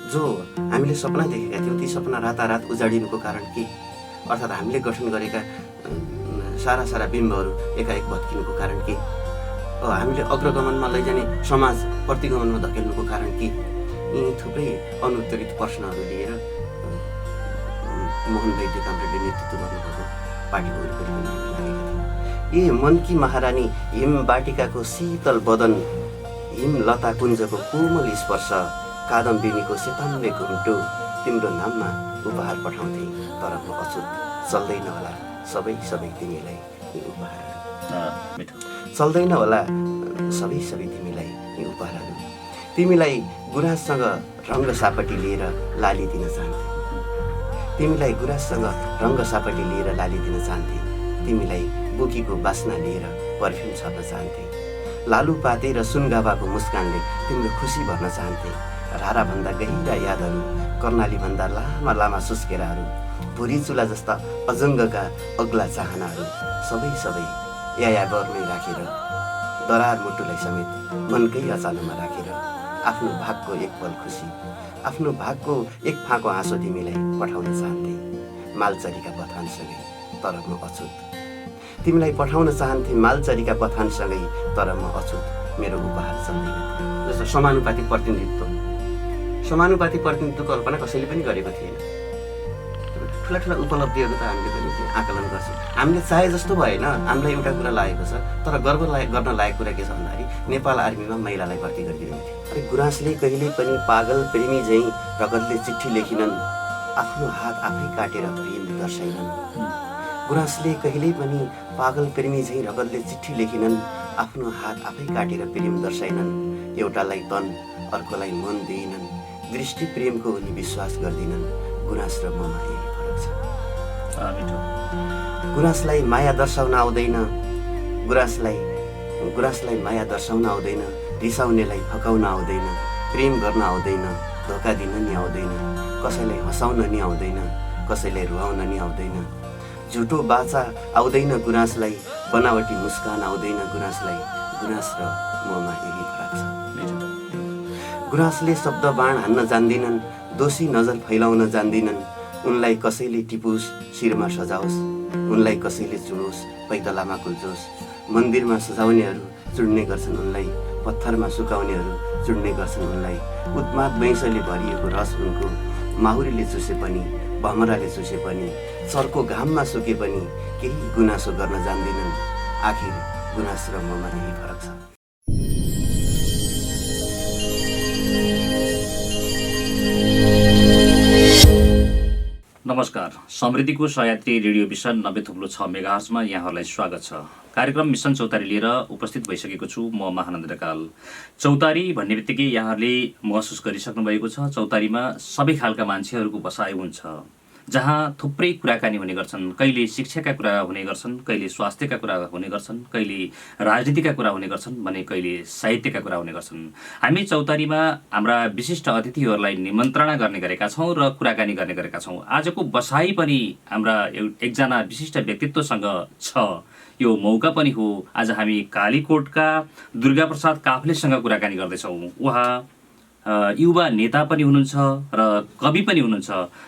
जो हामीले सपना देखेका थियौँ ती सपना रातारात उजाडिनुको कारण के? अर्थात् हामीले गठन गरेका सारा बिम्बहरू एकाएक भत्किनुको कारण के? हामीले अग्रगमनमा लैजाने समाज प्रतिगमनमा धकेल्नुको कारण के? यी थुप्रै अनुत्तरित प्रश्नहरू लिएर मोहन वैद्य कामरेडले नेतृत्व गर्नुभएको पार्टीको वरिपरि पनि हामी लागेका थियौँ। ए मनकी महारानी हिम बाटिकाको शीतल बदन, हिम लता कुञ्जको कोमल स्पर्श, कादम्बिनीको सेताम्बे घुम्टो, तिम्रो नाममा उपहार पठाउँथे तर म अछुत। चल्दैन होला सबै तिमीलाई यी उपहारहरू, चल्दैन होला सबै तिमीलाई यी उपहारहरू। तिमीलाई गुराँससँग रङ्ग सापटी लिएर लाली दिन चाहन्थे, तिमीलाई गुराँससँग रङ्ग सापटी लिएर लाली दिन चाहन्थे, तिमीलाई बुकीको बास्ना लिएर पर्फ्युम छर्न चाहन्थे, लालुपाते र सुनगाभाको मुस्कानले तिम्रो खुसी भर्न चाहन्थे। राराभन्दा गहिरा यादहरू, कर्णालीभन्दा लामा सुस्केराहरू, भुरी चुला जस्ता अजङ्गका अग्ला चाहनाहरू सबै यायावरमै राखेर, दरार मुटुलाई समेत मनकै अचानोमा राखेर आफ्नो भागको एक पल खुसी, आफ्नो भागको एक फाँको हाँसो तिमीलाई पठाउन चाहन्थे मालचरीका बथानसँगै तर म अछुत। तिमीलाई पठाउन चाहन्थे मालचरीका बथानसँगै तर म अछुत। मेरो उपहार चल्दैन थियो। जस्तो समानुपातिक प्रतिनिधित्व कल्पना कसैले पनि गरेको थिएन। ठुला उपलब्धिहरू त हामीले पनि आकलन गर्छौँ। हामीले चाहे जस्तो भएन, हामीलाई एउटा कुरा लागेको छ, तर गर्व गर्न लायक कुरा के छ भन्दाखेरि नेपाल आर्मीमा महिलालाई भर्ती गरिदिनु थियो। अरे गुराँसले कहिले पनि पागल प्रेमी झैँ रगतले चिठी लेखिनन्, आफ्नो हात आफै काटेर प्रेम दर्शाइनन्। गुराँसले कहिले पनि पागल प्रेमी झैँ रगतले चिठी लेखिनन्, आफ्नो हात आफै काटेर प्रेम दर्शाइनन्। एउटालाई तन अर्कोलाई मन दिइनन्, दृष्टि प्रेमको उनी विश्वास गर्दिनन्। गुराँस र ममा यही फरक छ। गुराँसलाई माया दर्शाउन आउँदैन, गुराँसलाई माया दर्शाउन आउँदैन, रिसाउनेलाई फकाउन आउँदैन, प्रेम गर्न आउँदैन, धोका दिन नि आउँदैन, कसैलाई हँसाउन नि आउँदैन, कसैलाई रुवाउन नि आउँदैन। झुटो बाचा आउँदैन गुराँसलाई, बनावटी मुस्कान आउँदैन गुराँसलाई। गुराँस र ममा यही फरक छ। गुराँसले शब्द बाण हान्न जान्दिनन्, दोषी नजर फैलाउन जान्दिनन्। उनलाई कसैले टिपोस् शिरमा सजाओस्, उनलाई कसैले चुडोस् पैतलामा कुल्चोस्। मन्दिरमा सजाउनेहरू चुड्ने गर्छन् उनलाई, पत्थरमा सुकाउनेहरू चुड्ने गर्छन् उनलाई। उत्माद वैंशले भरिएको रस उनको, माहुरीले चुसे पनि भमराले चुसे पनि, चर्को घाममा सुके पनि केही गुनासो गर्न जान्दिनन्। आखिर गुनास र ममा यही फरक छ। नमस्कार, समृद्धिको सहयात्री रेडियो मिसन 90.6 मेगाहर्जमा यहाँहरूलाई स्वागत छ। कार्यक्रम मिसन चौतारी लिएर उपस्थित भइसकेको छु म महानन्द ढकाल। चौतारी भन्ने बित्तिकै यहाँहरूले महसुस गरिसक्नु भएको छ, चौतारीमा सबै खालका मान्छेहरूको बसाइ हुन्छ, जहाँ थुप्रै कुराकानी हुने गर्छन्। कहिले शिक्षाका कुरा हुने गर्छन्, कहिले स्वास्थ्यका कुरा हुने गर्छन्, कहिले राजनीतिका कुरा हुने गर्छन् भने कहिले साहित्यका कुरा हुने गर्छन्। हामी चौतारीमा हाम्रा विशिष्ट अतिथिहरूलाई निमन्त्रणा गर्ने गरेका छौँ र कुराकानी गर्ने गरेका छौँ। आजको बसाइ पनि हाम्रा एकजना विशिष्ट व्यक्तित्वसँग छ, यो मौका पनि हो। आज हामी कालीकोटका दुर्गाप्रसाद काफ्लेसँग कुराकानी गर्दैछौँ। उहाँ युवा नेता पनि हुनुहुन्छ र कवि पनि हुनुहुन्छ।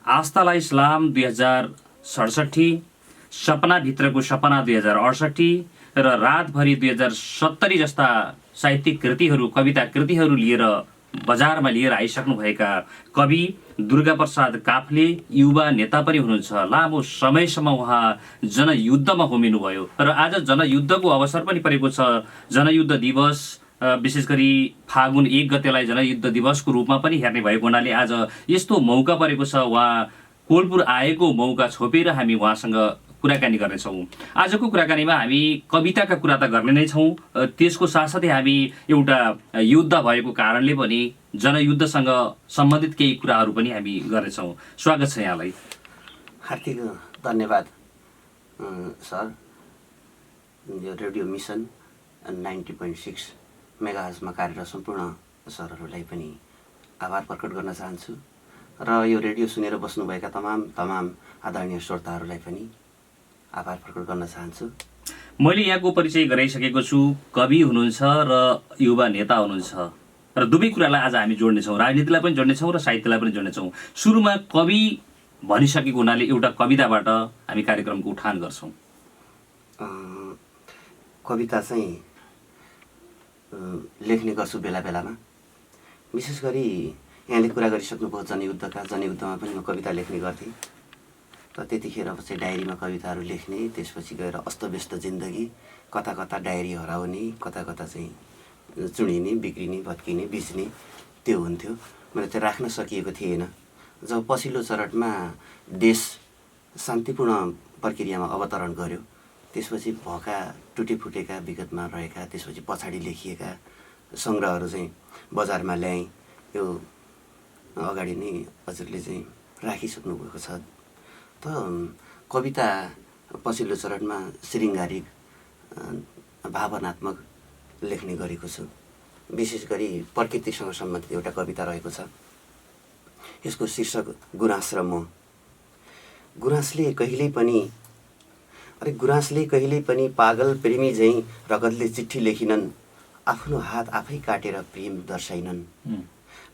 आस्थालाई सलाम 2067, सपनाभित्रको सपना 2068 र रातभरि 2070 जस्ता साहित्यिक कृतिहरू, कविता कृतिहरू लिएर बजारमा लिएर आइसक्नुभएका कवि दुर्गाप्रसाद काफ्ले युवा नेता पनि हुनुहुन्छ। लामो समयसम्म उहाँ जनयुद्धमा होमिनुभयो र आज जनयुद्धको अवसर पनि परेको छ। जनयुद्ध दिवस विशेष गरी फागुन 1 गतेलाई जनयुद्ध दिवसको रूपमा पनि हेर्ने भएको हुनाले आज यस्तो मौका परेको छ। उहाँ कोलपुर आएको मौका छोपेर हामी उहाँसँग कुराकानी गर्नेछौँ। आजको कुराकानीमा हामी कविताका कुरा त गर्ने नै छौँ, त्यसको साथसाथै हामी एउटा युद्ध भएको कारणले पनि जनयुद्धसँग सम्बन्धित केही कुराहरू पनि हामी गर्नेछौँ। स्वागत छ यहाँलाई। हार्दिक धन्यवाद सर। यो रेडियो मिसन 90.6 मेगाहर्जमा कार्यरत सम्पूर्ण सरहरूलाई पनि आभार प्रकट गर्न चाहन्छु र यो रेडियो सुनेर बस्नुभएका तमाम आदरणीय श्रोताहरूलाई पनि आभार प्रकट गर्न चाहन्छु। मैले यहाँको परिचय गराइसकेको छु। कवि हुनुहुन्छ र युवा नेता हुनुहुन्छ। र दुवै कुरालाई आज हामी जोड्नेछौँ, राजनीतिलाई पनि जोड्नेछौँ र साहित्यलाई पनि जोड्नेछौँ। सुरुमा कवि भनिसकेको हुनाले एउटा कविताबाट हामी कार्यक्रमको उठान गर्छौँ। कविता चाहिँ लेख्ने गर्छु बेला बेलामा। विशेष गरी यहाँले कुरा गरिसक्नुभयो जनयुद्धमा पनि म कविता लेख्ने गर्थेँ। र त्यतिखेर चाहिँ डायरीमा कविताहरू लेख्ने, त्यसपछि गएर अस्तव्यस्त जिन्दगी, कता कता डायरी हराउने, कता कता चाहिँ चुडिने, बिग्रिने, भत्किने, बिच्ने, त्यो हुन्थ्यो। मैले त्यो राख्न सकिएको थिएन। जब पछिल्लो चरणमा देश शान्तिपूर्ण प्रक्रियामा अवतरण गर्यो, त्यसपछि भएका टुटेफुटेका विगतमा रहेका, त्यसपछि पछाडि लेखिएका सङ्ग्रहहरू चाहिँ बजारमा ल्याएँ। यो अगाडि नै हजुरले चाहिँ राखिसक्नु भएको छ। त कविता पछिल्लो चरणमा श्रृङ्गारिक, भावनात्मक लेख्ने गरेको छु। विशेष गरी प्रकृतिसँग सम्बन्धित एउटा कविता रहेको छ। यसको शीर्षक गुराँस र म। गुराँसले कहिल्यै पनि पागल प्रेमी झैँ रगतले चिठी लेखिनन्, आफ्नो हात आफै काटेर प्रेम दर्शाइनन्।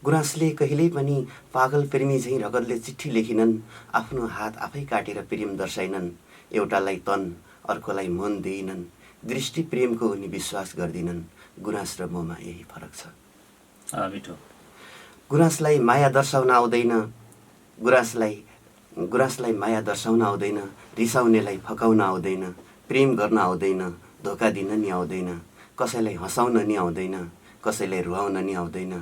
गुराँसले कहिल्यै पनि पागल प्रेमी झैँ रगतले चिठी लेखिनन्, आफ्नो हात आफै काटेर प्रेम दर्शाइनन्। एउटालाई तन अर्कोलाई मन दिइनन्, दृष्टि प्रेमको उनी विश्वास गर्दिनन्। गुराँस र ममा यही फरक छ। मिठो। गुराँसलाई माया दर्शाउन आउँदैन, गुराँसलाई माया दर्शाउन आउँदैन, रिसाउनेलाई फकाउन आउँदैन, प्रेम गर्न आउँदैन, धोका दिन नि आउँदैन, कसैलाई हँसाउन नि आउँदैन, कसैलाई रुवाउन नि आउँदैन।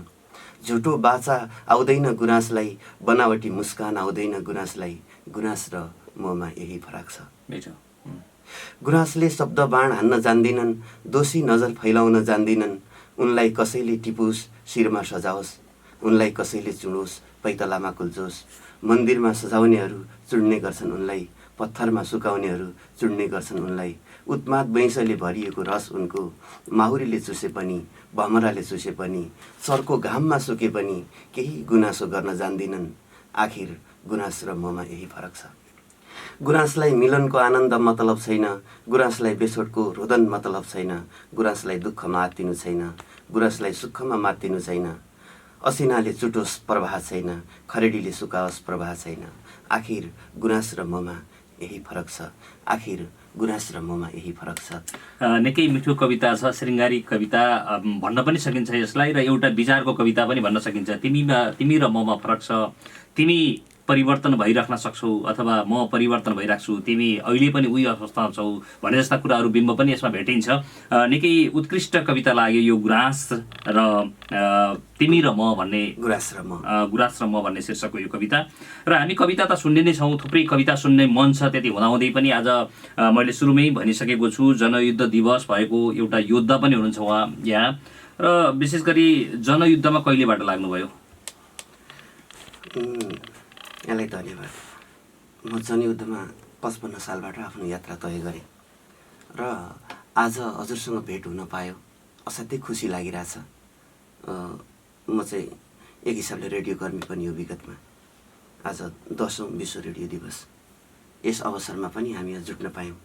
झुटो बाचा आउँदैन गुराँसलाई, बनावटी मुस्कान आउँदैन गुराँसलाई। गुराँस र ममा यही फरक छ। गुराँसले शब्द बाण हान्न जान्दिनन्, दोषी नजर फैलाउन जान्दिनन्। उनलाई कसैले टिपोस् शिरमा सजाओस्, उनलाई कसैले चुडोस् पैतलामा कुल्चोस्। मन्दिरमा सजाउनेहरू चुड्ने गर्छन् उनलाई, पत्थरमा सुकाउनेहरू चुड्ने गर्छन् उनलाई। उत्माद बैंसले भरिएको रस उनको, माहुरीले चुसे पनि भमराले चुसे पनि, चर्को घाममा सुके पनि केही गुनासो गर्न जान्दिनन्। आखिर गुनास र ममा यही फरक छ। गुराँसलाई मिलनको आनन्द मतलब छैन, गुराँसलाई बेछोडको रोदन मतलब छैन, गुराँसलाई दुःखमा आत्तिनु छैन, गुराँसलाई सुखमा मात्तिनु छैन। असिनाले चुटोस् प्रवाह छैन, खरेडीले सुकाओस् प्रवाह छैन। आखिर गुराँस र ममा यही फरक छ। आखिर गुराँस र ममा यही फरक छ। निकै मिठो कविता छ, श्रृङ्गारिक कविता भन्न पनि सकिन्छ यसलाई, र एउटा विचारको कविता पनि भन्न सकिन्छ। तिमी र ममा फरक छ। तिमी परिवर्तन भइराख्न सक्छौ अथवा म परिवर्तन भइरहेको छु, तिमी अहिले पनि उही अवस्थामा छौ भन्ने जस्ता कुराहरू बिम्ब पनि यसमा भेटिन्छ। निकै उत्कृष्ट कविता लाग्यो यो गुराँस र तिमी र म भन्ने, गुराँस र म भन्ने शीर्षकको यो कविता। र हामी कविता त सुन्ने नै छौँ, थुप्रै कविता सुन्ने मन छ। त्यति हुँदाहुँदै पनि आज मैले सुरुमै भनिसकेको छु, जनयुद्ध दिवस भएको एउटा योद्धा पनि हुनुहुन्छ उहाँ यहाँ। र विशेष गरी जनयुद्धमा कहिलेबाट लाग्नुभयो? यहाँलाई धन्यवाद। म जनयुद्धमा 55 सालबाट आफ्नो यात्रा तय गरेँ र आज हजुरसँग भेट हुन पायो, असाध्यै खुसी लागिरहेछ। म चाहिँ एक हिसाबले रेडियोकर्मी पनि हो विगतमा। आज 10औं विश्व रेडियो दिवस, यस अवसरमा पनि हामी यहाँ जुट्न पायौँ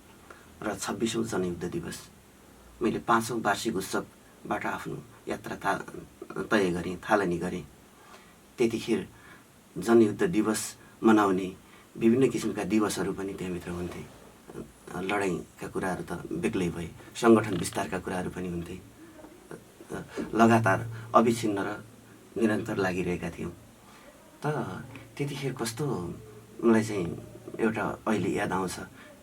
र 26औं जनयुद्ध दिवस। मैले 5औं वार्षिक उत्सवबाट आफ्नो यात्रा तय गरेँ, थालनी गरेँ। त्यतिखेर जनयुद्ध दिवस मनाउने विभिन्न किसिमका दिवसहरू पनि त्यहाँभित्र हुन्थे। लडाइँका कुराहरू त बेग्लै भए, सङ्गठन विस्तारका कुराहरू पनि हुन्थे। लगातार अविच्छिन्न र निरन्तर लागिरहेका थियौँ। त त्यतिखेर कस्तो मलाई चाहिँ एउटा अहिले याद आउँछ,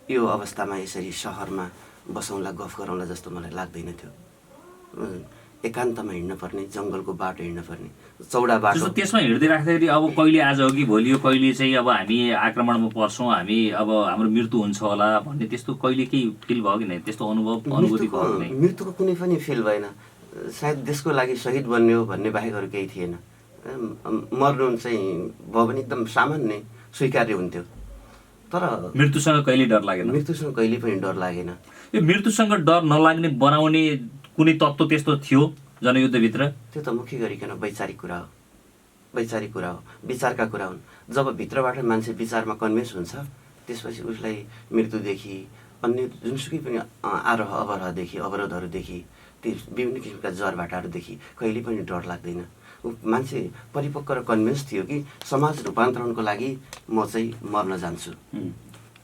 यो अवस्थामा यसरी सहरमा बसौँला गफ गरौँला जस्तो मलाई लाग्दैन थियो। एकान्तमा हिँड्न पर्ने, जङ्गलको बाटो हिँड्न पर्ने, चौडा बाटो। त्यसमा हिँड्दै राख्दाखेरि अब कहिले आज हो कि भोलि हो, कहिले चाहिँ अब हामी आक्रमणमा पर्छौँ, हामी अब हाम्रो मृत्यु हुन्छ होला भन्ने त्यस्तो कहिले केही फिल भयो कि नै? त्यस्तो अनुभूति भयो कि नै? मृत्युको कुनै पनि फिल भएन। सायद देशको लागि शहीद बन्ने हो भन्ने बाहेक अरू केही थिएन। मर्नु चाहिँ भयो भने एकदम सामान्य स्वीकार्य हुन्थ्यो। तर मृत्युसँग कहिले डर लागेन? मृत्युसँग कहिले पनि डर लागेन। यो मृत्युसँग डर नलाग्ने बनाउने कुनै तत्त्व त्यस्तो थियो जनयुद्धभित्र? त्यो त मुख्य गरिकन वैचारिक कुरा हो, वैचारिक कुरा हो, विचारका कुरा हुन्। जब भित्रबाट मान्छे विचारमा कन्भिन्स हुन्छ, त्यसपछि उसलाई मृत्युदेखि अन्य जुनसुकै पनि आरोह अवरोहदेखि, अवरोधहरूदेखि ती विभिन्न किसिमका जरबाटाहरूदेखि कहिले पनि डर लाग्दैन। ऊ मान्छे परिपक्व र कन्भिन्स थियो कि समाज रूपान्तरणको लागि म चाहिँ मर्न जान्छु।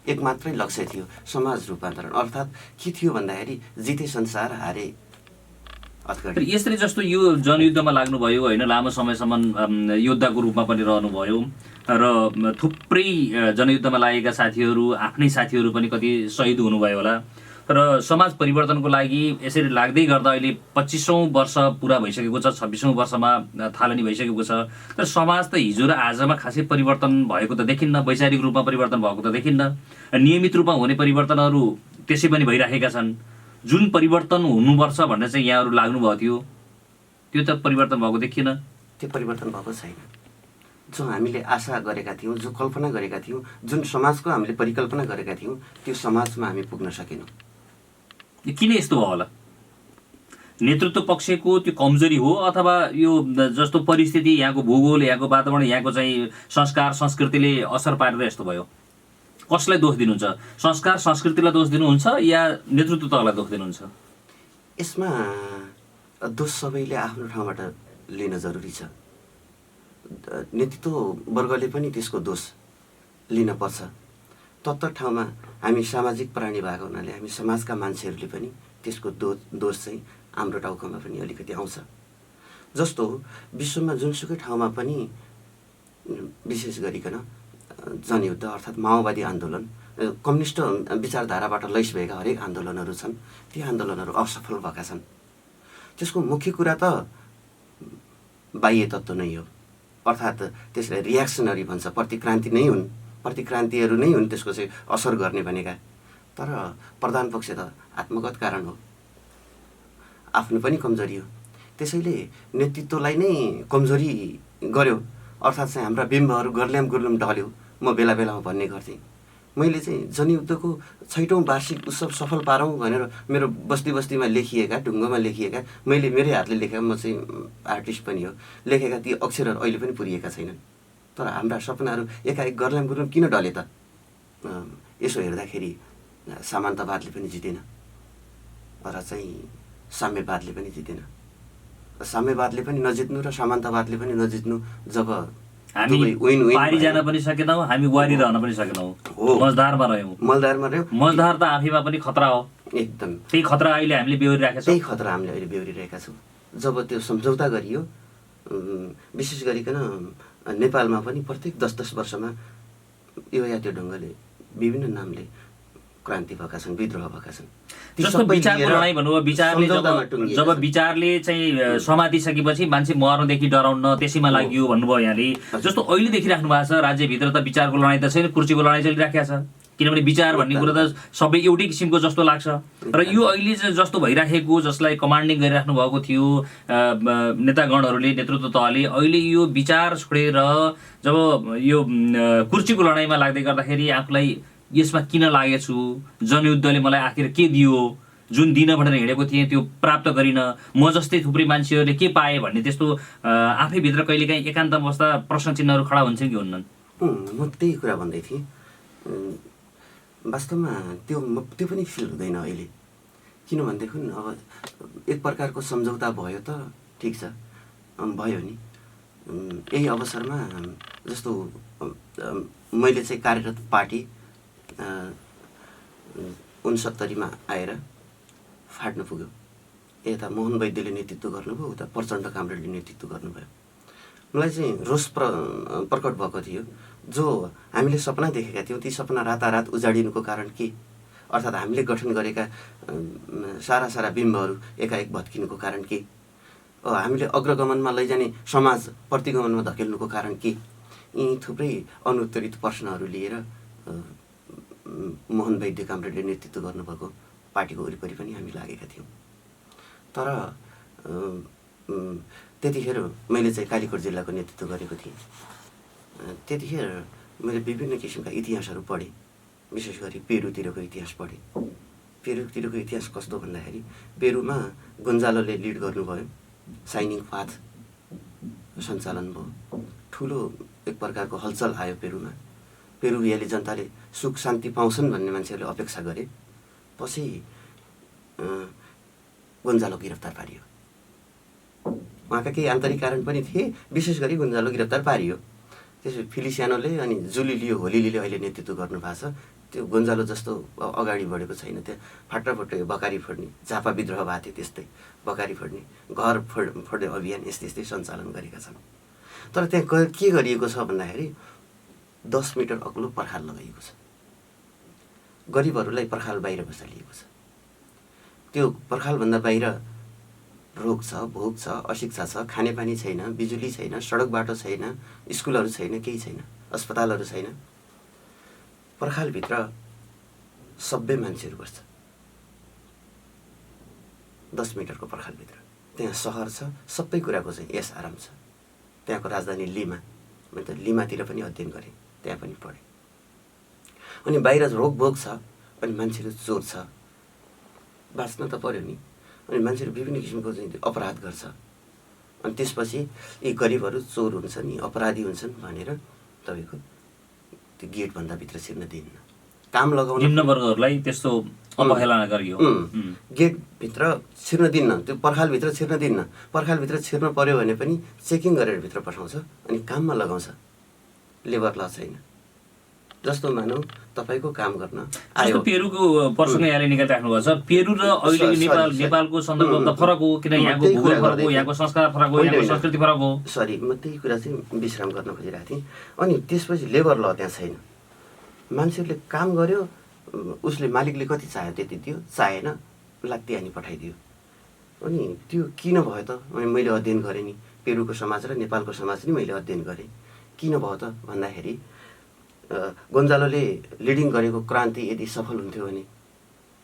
एक मात्रै लक्ष्य थियो, समाज रूपान्तरण। अर्थात् के थियो भन्दाखेरि जिते संसार हारे अथगढी। यसरी जस्तो यो जनयुद्धमा लाग्नुभयो होइन, लामो समयसम्म योद्धाको रूपमा पनि रहनुभयो र थुप्रै जनयुद्धमा लागेका साथीहरू, आफ्नै साथीहरू पनि कति शहीद हुनुभयो होला र समाज परिवर्तनको लागि यसरी लाग्दै गर्दा अहिले 25औं वर्ष पुरा भइसकेको छ, 26औं वर्षमा थालनी भइसकेको छ। तर समाज त हिजो र आजमा खासै परिवर्तन भएको त देखिन्न, वैचारिक रूपमा परिवर्तन भएको त देखिन्न। नियमित रूपमा हुने परिवर्तनहरू त्यसै पनि भइराखेका छन्। जुन परिवर्तन हुनुपर्छ भनेर चाहिँ यहाँहरू लाग्नुभएको थियो, त्यो त परिवर्तन भएको देखिएन। त्यो परिवर्तन भएको छैन। जो हामीले आशा गरेका थियौँ, जो कल्पना गरेका थियौँ, जुन समाजको हामीले परिकल्पना गरेका थियौँ, त्यो समाजमा हामी पुग्न सकेनौँ। किन यस्तो भयो होला? नेतृत्व पक्षको त्यो कमजोरी हो अथवा यो जस्तो परिस्थिति, यहाँको भूगोल, यहाँको वातावरण, यहाँको चाहिँ संस्कार संस्कृतिले असर पारेर यस्तो भयो? कसलाई दोष दिनुहुन्छ? संस्कार संस्कृतिलाई दोष दिनुहुन्छ या नेतृत्व तहलाई दोष दिनुहुन्छ? यसमा दोष सबैले आफ्नो ठाउँबाट लिन जरुरी छ। नेतृत्व वर्गले पनि त्यसको दोष लिन पर्छ। तत्त ठाउँमा हामी सामाजिक प्राणी भएको हुनाले हामी समाजका मान्छेहरूले पनि त्यसको दोष चाहिँ हाम्रो टाउकोमा पनि अलिकति आउँछ। जस्तो विश्वमा जुनसुकै ठाउँमा पनि विशेष गरिकन जनयुद्ध अर्थात् माओवादी आन्दोलन, कम्युनिस्ट विचारधाराबाट लैस भएका हरेक आन्दोलनहरू छन्, ती आन्दोलनहरू असफल भएका छन्। त्यसको मुख्य कुरा त बाह्य तत्त्व नै हो, अर्थात् त्यसलाई रियाक्सनरी भन्छ, प्रतिक्रान्ति नै हुन्, प्रतिक्रान्तिहरू नै हुन् त्यसको चाहिँ असर गर्ने भनेका। तर प्रधान पक्ष त आत्मगत कारण हो, आफ्नो पनि कमजोरी हो। त्यसैले नेतृत्वलाई नै कमजोरी गर्यो, अर्थात् चाहिँ हाम्रा बिम्बहरू गर्ल्याम गुर्लुम ढल्यो। म बेला बेलामा भन्ने गर्थेँ, मैले चाहिँ जनयुद्धको 6औं वार्षिक उत्सव सफल पारौँ भनेर मेरो बस्ती बस्तीमा लेखिएका, ढुङ्गोमा लेखिएका, मैले मेरै हातले लेखेका, म चाहिँ आर्टिस्ट पनि हो, लेखेका ती अक्षरहरू अहिले पनि पुरिएका छैनन्। तर हाम्रा सपनाहरू एकाएक गर्लाम गुरुम किन डले त? यसो हेर्दाखेरि सामन्तवादले पनि जितेन र चाहिँ साम्यवादले पनि जितेन। साम्यवादले पनि नजित्नु र सामन्तवादले पनि नजित्नु। जब हामी पारी जान पनि सकेनौँ, हामी वारी रहन पनि सकेनौँ, मजदारमा रह्यौँ। मजदार त आफैमा पनि खतरा हो एकदम। त्यही खतरा अहिले हामीले बेहोरिरहेका छौँ। त्यही खतरा हामीले अहिले बेहोरिरहेका छौँ। जब त्यो सम्झौता गरियो, विशेष गरिकन नेपालमा पनि प्रत्येक 10-10 वर्षमा यो या त्यो ढङ्गले विभिन्न नामले क्रान्ति भएका छन्, विद्रोह भएका छन्। जस्तो विचारको लडाइँ भन्नुभयो, विचारले जब विचारले चाहिँ समातिसकेपछि मान्छे मर्नदेखि डराउन त्यसैमा लाग्यो भन्नुभयो यहाँले। जस्तो अहिले देखिराख्नु भएको छ राज्यभित्र त विचारको लडाइँ त छैन, कुर्सीको लडाइँ चलिराखेको छ। किनभने विचार भन्ने कुरा त सबै एउटै किसिमको जस्तो लाग्छ। र यो अहिले जस्तो भइराखेको, जसलाई कमान्डिङ गरिराख्नु भएको थियो नेतागणहरूले, नेतृत्व तहले, अहिले यो विचार छोडेर जब यो कुर्सीको लडाइँमा लाग्दै गर्दाखेरि आफूलाई यसमा किन लागेछु, जनयुद्धले मलाई आखिर के दियो, जुन दिन भनेर हिँडेको थिएँ त्यो प्राप्त गरिन, म जस्तै थुप्रै मान्छेहरूले के पाए भन्ने त्यस्तो आफैभित्र कहिलेकाहीँ एकान्त अवस्था प्रश्न चिन्हहरू खडा हुन्छन् कि हुन्नन्? म त्यही कुरा भन्दै थिएँ। वास्तवमा त्यो पनि फिल हुँदैन अहिले। किनभनेदेखि अब एक प्रकारको सम्झौता भयो त ठिक छ, भयो नि। यही अवसरमा जस्तो मैले चाहिँ कार्यरत पार्टी 69मा आएर फाट्न पुग्यो। यता मोहन वैद्यले नेतृत्व गर्नुभयो, उता प्रचण्ड कामरेडले नेतृत्व गर्नुभयो। मलाई चाहिँ रोष प्रकट भएको थियो। जो हामीले सपना देखेका थियौँ ती सपना रातारात उजाडिनुको कारण के? अर्थात् हामीले गठन गरेका सारा बिम्बहरू एकाएक भत्किनुको कारण के? हामीले अग्रगमनमा लैजाने समाज प्रतिगमनमा धकेल्नुको कारण के? यी थुप्रै अनुत्तरित प्रश्नहरू लिएर मोहन वैद्य कामरेडले नेतृत्व गर्नुभएको पार्टीको वरिपरि पनि हामी लागेका थियौँ। तर त्यतिखेर मैले चाहिँ कालीकोट जिल्लाको नेतृत्व गरेको थिएँ। त्यतिखेर मैले विभिन्न किसिमका इतिहासहरू पढेँ, विशेष गरी पेरुतिरको इतिहास पढेँ। पेरुतिरको इतिहास कस्तो भन्दाखेरि पेरुमा गोन्जालोले लिड गर्नुभयो, साइनिङ पाथ सञ्चालन भयो, ठुलो एक प्रकारको हलचल आयो पेरुमा। पेरुवियाली जनताले सुख शान्ति पाउँछन् भन्ने मान्छेहरूले अपेक्षा गरे। पछि गोन्जालो गिरफ्तार पारियो। उहाँका केही आन्तरिक कारण पनि थिए, विशेष गरी गोन्जालो गिरफ्तार पारियो। त्यसपछि फिलिसियानोले अनि जुलिलियो होलिलीले अहिले नेतृत्व गर्नु भएको छ। त्यो गोन्जालो जस्तो अगाडि बढेको छैन। त्यहाँ फाटाफुट्टै बकारी फोड्ने, झापा विद्रोह भएको थियो त्यस्तै बकारी फोड्ने, घर फोड्ने अभियान यस्तै यस्तै सञ्चालन गरेका छन्। तर त्यहाँ के गरिएको छ भन्दाखेरि 10 मिटर अग्लो पर्खाल लगाइएको छ। गरिबहरूलाई पर्खाल बाहिर बसालिएको छ। त्यो पर्खालभन्दा बाहिर रोग छ, भोक छ, अशिक्षा छ, खानेपानी छैन, बिजुली छैन, सडक बाटो छैन, स्कुलहरू छैन, केही छैन, अस्पतालहरू छैन। पर्खालभित्र सबै मान्छेहरू बस्छ। 10 मिटरको पर्खालभित्र त्यहाँ सहर छ, सबै कुराको चाहिँ यस आराम छ। त्यहाँको राजधानी लिमा, मैले त लिमातिर पनि अध्ययन गरेँ, त्यहाँ पनि पढेँ। अनि बाहिर रोगभोग छ, अनि मान्छेहरू चोर छ, बाँच्न त पर्यो नि। अनि मान्छेहरू विभिन्न किसिमको चाहिँ अपराध गर्छ। अनि त्यसपछि यी गरिबहरू चोर हुन्छन्, यी अपराधी हुन्छन् भनेर तपाईँको त्यो गेटभन्दा भित्र छिर्न दिन्न। काम लगाउन निम्न वर्गहरूलाई त्यस्तो अवहेलना गरियो। गेटभित्र छिर्न दिन्न, त्यो पर्खालभित्र छिर्न दिन्न। पर्खालभित्र छिर्न पर्यो भने पनि चेकिङ गरेर भित्र पठाउँछ अनि काममा लगाउँछ। लेबर ल छैन। जस्तो मानौ तपाईँको काम गर्न आयो। पेरुको प्रसङ्ग यहाँले निकालिराख्नु भएको छ। पेरु र अहिले नेपालको सन्दर्भमा त फरक हो, किन यहाँको भूगोल फरक हो, यहाँको संस्कार फरक हो, यहाँको संस्कृति फरक हो। सरी, म त्यही कुरा चाहिँ विश्राम गर्न खोजिरहेको थिएँ। अनि त्यसपछि लेबर ल त्यहाँ छैन। मान्छेहरूले काम गर्यो, उसले मालिकले कति चाह्यो त्यति दियो, चाहेन लात्ती हानी पठाइदियो। अनि त्यो किन भयो त? मैले अध्ययन गरेँ नि, पेरुको समाज र नेपालको समाज नि मैले अध्ययन गरेँ। किन भयो त भन्दाखेरि गोन्जालोले लिडिङ गरेको क्रान्ति यदि सफल हुन्थ्यो भने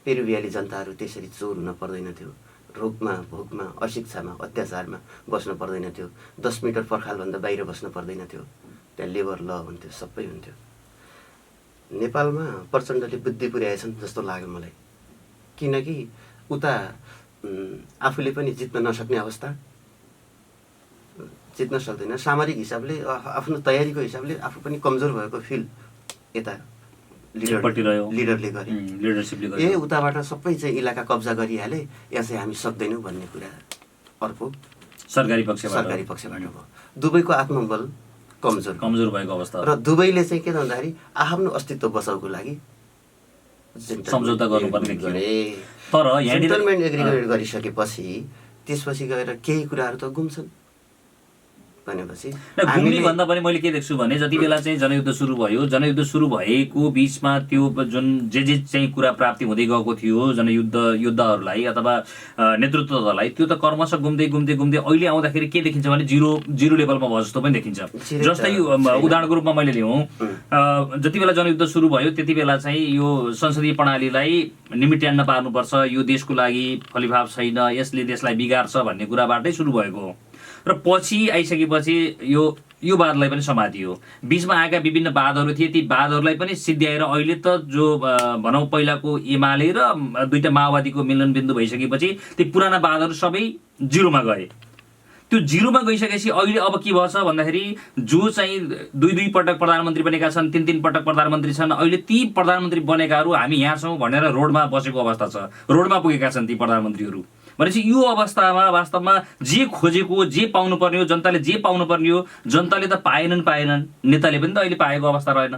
पेरुवियाली जनताहरू त्यसरी चोर हुन पर्दैन थियो, रोगमा, भोकमा, अशिक्षामा, अत्याचारमा बस्न पर्दैन थियो, 10 मिटर पर्खालभन्दा बाहिर बस्न पर्दैन थियो। त्यहाँ लेबर ल हुन्थ्यो, सबै हुन्थ्यो। नेपालमा प्रचण्डले बुद्धि पुर्याएछन् जस्तो लाग्यो मलाई। किनकि उता आफूले पनि जित्न नसक्ने अवस्था, जित्न सक्दैन, सामरिक हिसाबले आफ्नो तयारीको हिसाबले आफू पनि कमजोर भएको फिल यता लिडरले गरे, लिडरसिपले गरे। उताबाट सबै चाहिँ इलाका कब्जा गरिहाले, यहाँ चाहिँ हामी सक्दैनौँ भन्ने कुरा अर्को सरकारी पक्षबाट भयो। दुबईको आत्मबल कमजोर भएको अवस्था र दुबईले चाहिँ के भन्दाखेरि आफ्नो अस्तित्व बचाउको लागि सम्झौता गर्नुपर्ने गरे। तर जेन्टलमेन एग्रिमेन्ट गरिसकेपछि त्यसपछि गएर केही कुराहरू त गुम्छन् भनेपछि घुम्ने भन्दा पनि मैले के देख्छु भने जति बेला चाहिँ जनयुद्ध सुरु भयो, जनयुद्ध सुरु भएको बिचमा त्यो जुन जे चाहिँ कुरा प्राप्ति हुँदै गएको थियो योद्धाहरूलाई अथवा नेतृत्वलाई, त्यो त कर्मश घुम्दै अहिले आउँदाखेरि के देखिन्छ भने जिरो लेभलमा भयो जस्तो पनि देखिन्छ। जस्तै उदाहरणको रूपमा मैले लिउँ, जति बेला जनयुद्ध सुरु भयो त्यति बेला चाहिँ यो संसदीय प्रणालीलाई निमिट्यान्न पार्नुपर्छ, यो देशको लागि फलिभाव छैन, यसले देशलाई बिगार्छ भन्ने कुराबाटै सुरु भएको हो। र पछि आइसकेपछि यो वादलाई पनि समातियो। बिचमा आएका विभिन्न वादहरू थिए, ती वादहरूलाई पनि सिद्ध्याएर अहिले त जो भनौँ पहिलाको एमाले र दुईटा माओवादीको मिलनबिन्दु भइसकेपछि ती पुराना वादहरू सबै जिरोमा गए। त्यो जिरोमा गइसकेपछि अहिले अब के भएछ भन्दाखेरि जो चाहिँ दुई पटक प्रधानमन्त्री बनेका छन्, 3 पटक प्रधानमन्त्री छन्, अहिले ती प्रधानमन्त्री बनेकाहरू हामी यहाँ छौँ भनेर रोडमा बसेको अवस्था छ, रोडमा पुगेका छन् ती प्रधानमन्त्रीहरू। भनेपछि यो अवस्थामा वास्तवमा जे खोजेको, जे पाउनुपर्ने हो, जनताले जे पाउनुपर्ने हो, जनताले त पाएनन्, नेताले पनि त अहिले पाएको अवस्था रहेन।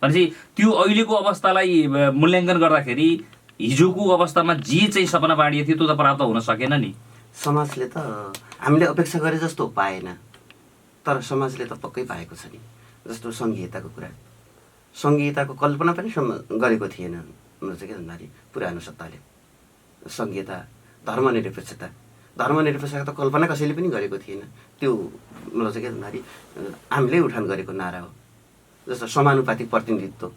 भनेपछि त्यो अहिलेको अवस्थालाई मूल्याङ्कन गर्दाखेरि हिजोको अवस्थामा जे चाहिँ सपना बाँडिएको थियो त्यो त प्राप्त हुन सकेन नि। समाजले त हामीले अपेक्षा गरे जस्तो पाएन, तर समाजले त पक्कै पाएको छ नि। जस्तो सङ्घीयताको कुरा, सङ्घीयताको कल्पना पनि गरेको थिएन मतलब चाहिँ के भन्दाखेरि पुरानो सत्ताले। सङ्घीयता, धर्मनिरपेक्षता त कल्पना कसैले पनि गरेको थिएन। त्यो मतलब चाहिँ के भन्दाखेरि हामीले उठान गरेको नारा हो। जस्तो समानुपातिक प्रतिनिधित्व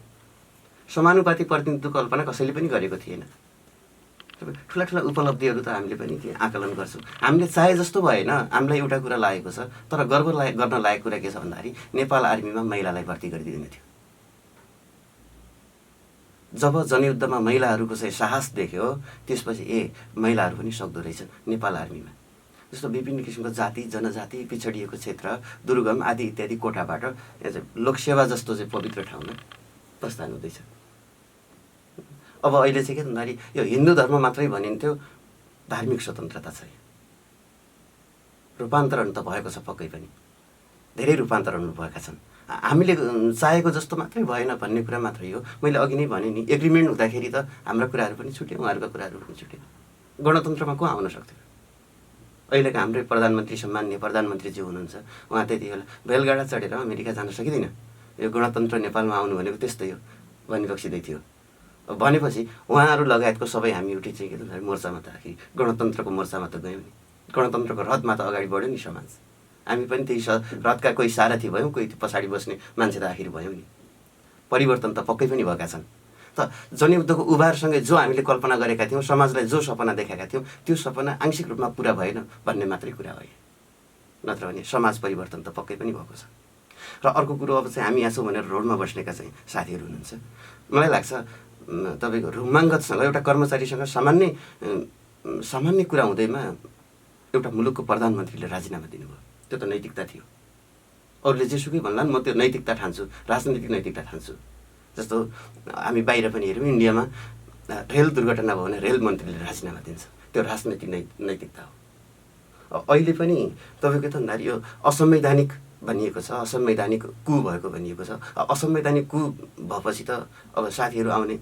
कल्पना कसैले पनि गरेको थिएन। ठुला उपलब्धिहरू त हामीले पनि आकलन गर्छौँ। हामीले चाहे जस्तो भएन, हामीलाई एउटा कुरा लागेको छ, तर गर्व गर्न लागेको कुरा के छ भन्दाखेरि नेपाल आर्मीमा महिलालाई भर्ती गरिदिँदैन थियो। जब जनयुद्धमा महिलाहरूको चाहिँ साहस देख्यो त्यसपछि महिलाहरू पनि सक्दो रहेछन् नेपाल आर्मीमा। जस्तो विभिन्न किसिमको जाति जनजाति पिछडिएको क्षेत्र दुर्गम आदि इत्यादि कोटाबाट यहाँ चाहिँ लोकसेवा जस्तो चाहिँ पवित्र ठाउँमा प्रस्थान हुँदैछ। अब अहिले चाहिँ के भन्दाखेरि यो हिन्दू धर्म मात्रै भनिन्थ्यो, धार्मिक स्वतन्त्रता छ। रूपान्तरण त भएको छ पक्कै पनि, धेरै रूपान्तरण भएका छन्। हामीले चाहेको जस्तो मात्रै भएन भन्ने कुरा मात्रै हो। मैले अघि नै भने नि, एग्रिमेन्ट हुँदाखेरि त हाम्रा कुराहरू पनि छुट्यो, उहाँहरूको कुराहरू पनि छुट्यो। गणतन्त्रमा को आउन सक्थ्यो? अहिलेको हाम्रै प्रधानमन्त्री, सम्मान्य प्रधानमन्त्रीज्यू हुनुहुन्छ, उहाँ त्यति बेला रेलगाडा चढेर अमेरिका जान सकिँदैन। यो गणतन्त्र नेपालमा आउनु भनेको त्यस्तै हो भनिबक्सिँदै थियो। भनेपछि उहाँहरू लगायतको सबै हामी एउटै चाहिँ के त मोर्चामा त आखिर गणतन्त्रको मोर्चामा त गयौँ नि, गणतन्त्रको रथमा त अगाडि बढ्यो नि समाज। हामी पनि त्यही रथका कोही सारथी भयौँ, कोही पछाडि बस्ने मान्छे त आखिर भयौँ नि। परिवर्तन त पक्कै पनि भएका छन्। त जनयुद्धको उभारसँगै जो हामीले कल्पना गरेका थियौँ, समाजलाई जो सपना देखाएका थियौँ, त्यो सपना आंशिक रूपमा पुरा भएन भन्ने मात्रै कुरा हो। नत्र भने समाज परिवर्तन त पक्कै पनि भएको छ। र अर्को कुरो, अब चाहिँ हामी यहाँ छौँ भनेर रोडमा बस्नेका चाहिँ साथीहरू हुनुहुन्छ। मलाई लाग्छ तपाईँको रुमाङ्गतसँग एउटा कर्मचारीसँग सामान्य कुरा हुँदैमा एउटा मुलुकको प्रधानमन्त्रीले राजीनामा दिनुभयो। त्यो त नैतिकता थियो। अरूले जेसुकै भन्लान्, म त्यो नैतिकता ठान्छु, राजनैतिक नैतिकता ठान्छु। जस्तो हामी बाहिर पनि हेऱ्यौँ, इन्डियामा रेल दुर्घटना भयो भने रेल मन्त्रीले राजीनामा दिन्छ, त्यो राजनैतिक नैतिकता हो। अहिले पनि तपाईँको त यो असंवैधानिक भनिएको छ, असंवैधानिक कु भएको भनिएको छ। असंवैधानिक कु भएपछि त अब साथीहरू आउने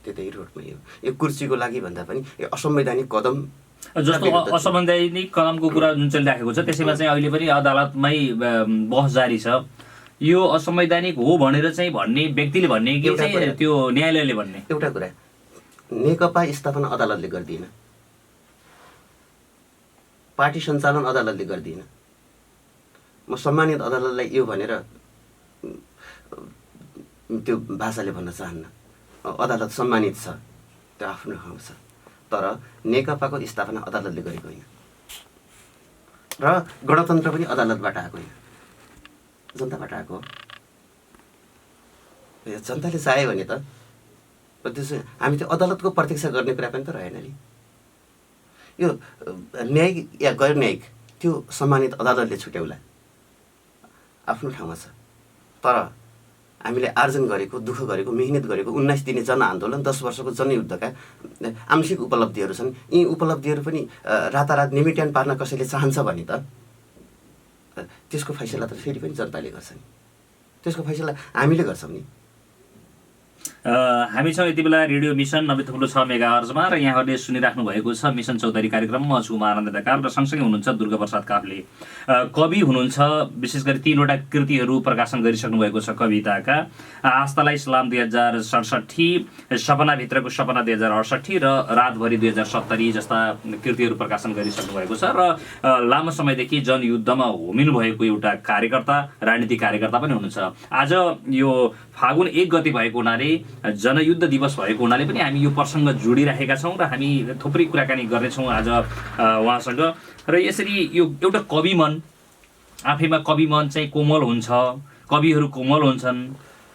त्यतै रोडमै हो। यो कुर्सीको लागि भन्दा पनि यो असंवैधानिक कदम, जस्तो असंवैधानिक कदमको कुरा जुन चलिराखेको छ, त्यसैमा चाहिँ अहिले पनि अदालतमै बहस जारी छ। यो असंवैधानिक हो भनेर चाहिँ भन्ने व्यक्तिले भन्ने कि चाहिँ त्यो न्यायालयले भन्ने? एउटा कुरा, नेकपा स्थापना अदालतले गर्दिएन, पार्टी सञ्चालन अदालतले गर्दिएन। म सम्मानित अदालतलाई यो भनेर त्यो भाषाले भन्न चाहन्न। अदालत सम्मानित छ, त्यो आफ्नो ठाउँ छ, तर नेकपाको स्थापना अदालतले गरेको होइन र गणतन्त्र पनि अदालतबाट आएको होइन, जनताबाट आएको हो। जनताले चाह्यो भने त त्यसो हामी त्यो अदालतको प्रतीक्षा गर्ने कुरा पनि त रहेन नि। यो न्यायिक या गैर न्यायिक त्यो सम्मानित अदालतले छुट्याउला, आफ्नो ठाउँमा छ। तर हामीले आर्जन गरेको, दुःख गरेको, मेहनत गरेको 19 दिने जनआन्दोलन, 10 वर्षको जनयुद्धका आंशिक उपलब्धिहरू छन्। यी उपलब्धिहरू पनि रातारात निमिट्यान पार्न कसैले चाहन्छ भने त त्यसको फैसला त फेरि पनि जनताले गर्छ नि, त्यसको फैसला हामीले गर्छौँ नि। हामी छौँ यति बेला रेडियो मिसन 90.6 मेगाहर्जमा र यहाँहरूले सुनिराख्नु भएको छ मिसन चौतारी कार्यक्रम। म छु महानन्द ढकाल र सँगसँगै हुनुहुन्छ दुर्गा प्रसाद काफ्ले, कवि हुनुहुन्छ। विशेष गरी 3वटा कृतिहरू प्रकाशन गरिसक्नु भएको छ कविताका। आस्थालाई सलाम 2067, सपनाभित्रको सपना 2068 र रातभरि 2070 जस्ता कृतिहरू प्रकाशन गरिसक्नु भएको छ। र लामो समयदेखि जनयुद्धमा होमिनु भएको एउटा कार्यकर्ता, राजनीतिक कार्यकर्ता पनि हुनुहुन्छ। आज यो फागुन 1 गते भएको हुनाले, जनयुद्ध दिवस भएको हुनाले पनि हामी यो प्रसङ्ग जोडिराखेका छौँ र हामी थुप्रै कुराकानी गर्नेछौँ आज उहाँसँग। र यसरी यो एउटा कवि मन, आफैमा कवि मन चाहिँ कोमल हुन्छ, कविहरू कोमल हुन्छन्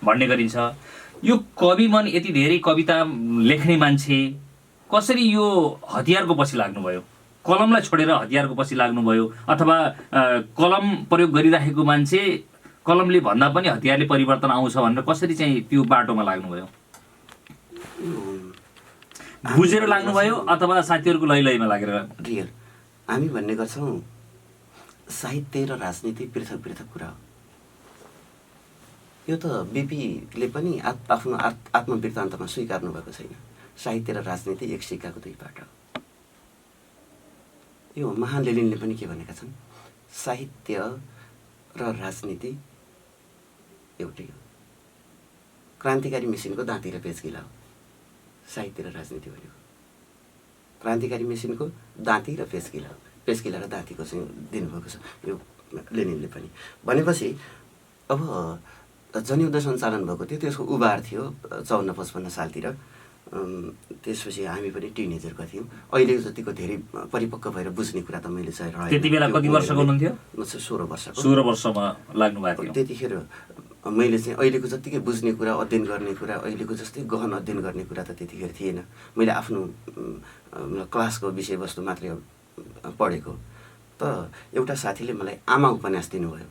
भन्ने गरिन्छ। यो कवि मन यति धेरै कविता लेख्ने मान्छे कसरी यो हतियारको पछि लाग्नुभयो? कलमलाई छोडेर हतियारको पछि लाग्नुभयो, अथवा कलम प्रयोग गरिराखेको मान्छे कलमले भन्दा पनि हतियारले परिवर्तन आउँछ भनेर कसरी चाहिँ त्यो बाटोमा लाग्नुभयो? बुझेर लाग्नुभयो अथवा साथीहरूको लैलैमा लागेर? रियल हामी भन्ने गर्छौँ साहित्य र राजनीति पृथक पृथक कुरा हो। यो त बिपीले पनि आफ्नो आत्मवृत्तान्तमा स्वीकार्नु भएको छैन। साहित्य र राजनीति एक सिक्काको दुई पाटा हो। यो महान लेनिनले पनि के भनेका छन्, साहित्य र राजनीति एउटै हो। क्रान्तिकारी मेसिनको दाँती र पेचकिला हो साहित्य र राजनीति भनेको। क्रान्तिकारी मेसिनको दाँती र पेचकिला हो, पेचकिला र दाँतीको चाहिँ दिनुभएको छ यो लेनिनले पनि। भनेपछि अब जनयुद्ध सञ्चालन भएको थियो, त्यसको उबार थियो 54-55 सालतिर। त्यसपछि हामी पनि टिनेजरका थियौँ। अहिले जतिको धेरै परिपक्व भएर बुझ्ने कुरा त मैले चाहिँ रहेन। त्यति बेला कति वर्षको हुनुहुन्थ्यो? म चाहिँ 16 वर्षको। 16 वर्षमा लाग्नु भएको थियो। त्यतिखेर मैले चाहिँ अहिलेको जत्तिकै बुझ्ने कुरा, अध्ययन गर्ने कुरा, अहिलेको जस्तै गहन अध्ययन गर्ने कुरा त त्यतिखेर थिएन। मैले आफ्नो क्लासको विषयवस्तु मात्रै पढेको। त एउटा साथीले मलाई आमा उपन्यास दिनुभयो।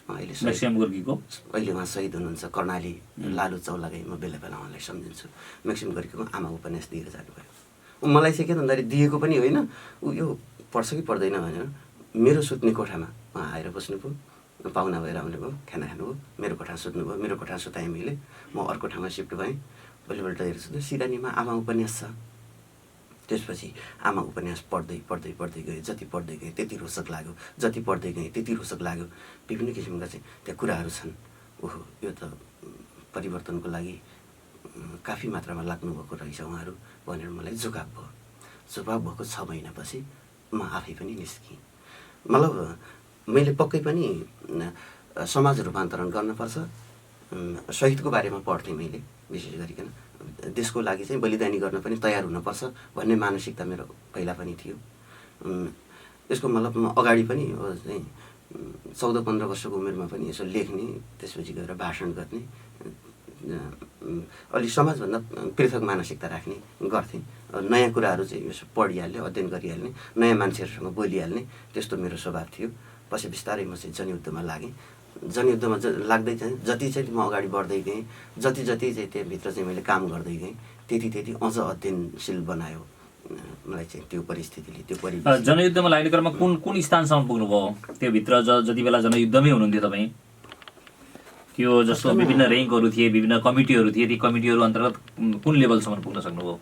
अहिले अहिले उहाँ शहीद हुनुहुन्छ, कर्णाली लालु चौलागाई। म बेला बेला उहाँलाई सम्झिन्छु। म्याक्सिम गोर्कीको आमा उपन्यास दिएर जानुभयो। मलाई चाहिँ के भन्दाखेरि दिएको पनि होइन, ऊ यो पढ्छ कि पढ्दैन भनेर मेरो सुत्ने कोठामा उहाँ आएर बस्नुभयो, पाहुना भएर आउनु भयो, खाना खानुभयो, मेरो कोठा सुत्नुभयो, मेरो कोठा सुताएँ मैले, म अर्को ठाउँमा सिफ्ट भएँ। भोलिपल्ट हेर्छु सिरानीमा आमा उपन्यास छ। त्यसपछि आमा उपन्यास पढ्दै पढ्दै पढ्दै गएँ, जति पढ्दै गएँ त्यति रोचक लाग्यो, जति पढ्दै गएँ त्यति रोचक लाग्यो। विभिन्न किसिमका चाहिँ त्यहाँ कुराहरू छन्। ओहो यो त परिवर्तनको लागि काफी मात्रामा लाग्नुभएको रहेछ उहाँहरू भनेर मलाई झुकाव भयो। झुकाव भएको 6 महिनापछि म आफै पनि निस्केँ। मतलब मैले पक्कै पनि समाज रूपान्तरण गर्नुपर्छ, शहीदको बारेमा पढ्थेँ मैले, विशेष गरिकन देशको लागि चाहिँ बलिदानी गर्न पनि तयार हुनुपर्छ भन्ने मानसिकता मेरो पहिला पनि थियो। यसको मतलब म अगाडि पनि चाहिँ 14-15 वर्षको उमेरमा पनि यसो लेख्ने, त्यसपछि गएर भाषण गर्ने, अलि समाजभन्दा पृथक मानसिकता राख्ने गर्थेँ। नयाँ कुराहरू चाहिँ यसो पढिहाल्ने, अध्ययन गरिहाल्ने, नयाँ मान्छेहरूसँग बोलिहाल्ने, त्यस्तो मेरो स्वभाव थियो। पछि बिस्तारै म चाहिँ जनयुद्धमा लागेँ। जनयुद्धमा लाग्दै चाहिँ जति चाहिँ म अगाडि बढ्दै गएँ, जति जति चाहिँ त्यहाँभित्र चाहिँ मैले काम गर्दै गएँ, त्यति त्यति अझ अध्ययनशील बनायो मलाई चाहिँ त्यो परिस्थितिले, त्यो परिवेश। जनयुद्धमा लाग्ने क्रममा कुन कुन स्थानसम्म पुग्नुभयो त्योभित्र? जति बेला जनयुद्धमै हुनुहुन्थ्यो तपाईँ, त्यो जस्तो विभिन्न ऱ्याङ्कहरू थिए, विभिन्न कमिटीहरू थिए, ती कमिटीहरू अन्तर्गत कुन लेभलसम्म पुग्न सक्नुभयो?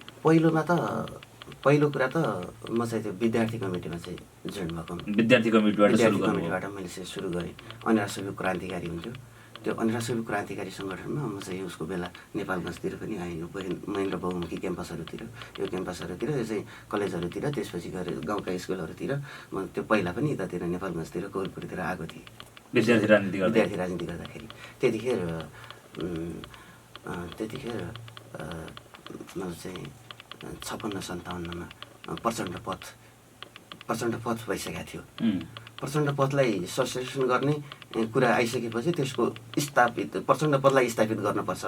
पहिलो कुरा त म चाहिँ त्यो विद्यार्थी कमिटीमा चाहिँ जोइन भएको। विद्यार्थी कमिटीबाट मैले चाहिँ सुरु गरेँ। अनिराज क्रान्तिकारी हुन्थ्यो, त्यो अनिराज क्रान्तिकारी सङ्गठनमा म चाहिँ उसको बेला नेपालगञ्जतिर पनि आएँ, यो महेन्द्र बहुमुखी क्याम्पसहरूतिर, यो क्याम्पसहरूतिर, यो चाहिँ कलेजहरूतिर, त्यसपछि गएर गाउँका स्कुलहरूतिर म त्यो पहिला पनि यतातिर नेपालगञ्जतिर कोलपुरतिर आएको थिएँ विद्यार्थी राजनीति गर्दाखेरि। त्यतिखेर म चाहिँ 56-57मा प्रचण्ड पथ भइसकेको थियो। प्रचण्ड पथलाई सस्पेन्सन गर्ने कुरा आइसकेपछि त्यसको प्रचण्ड पथलाई स्थापित गर्नुपर्छ।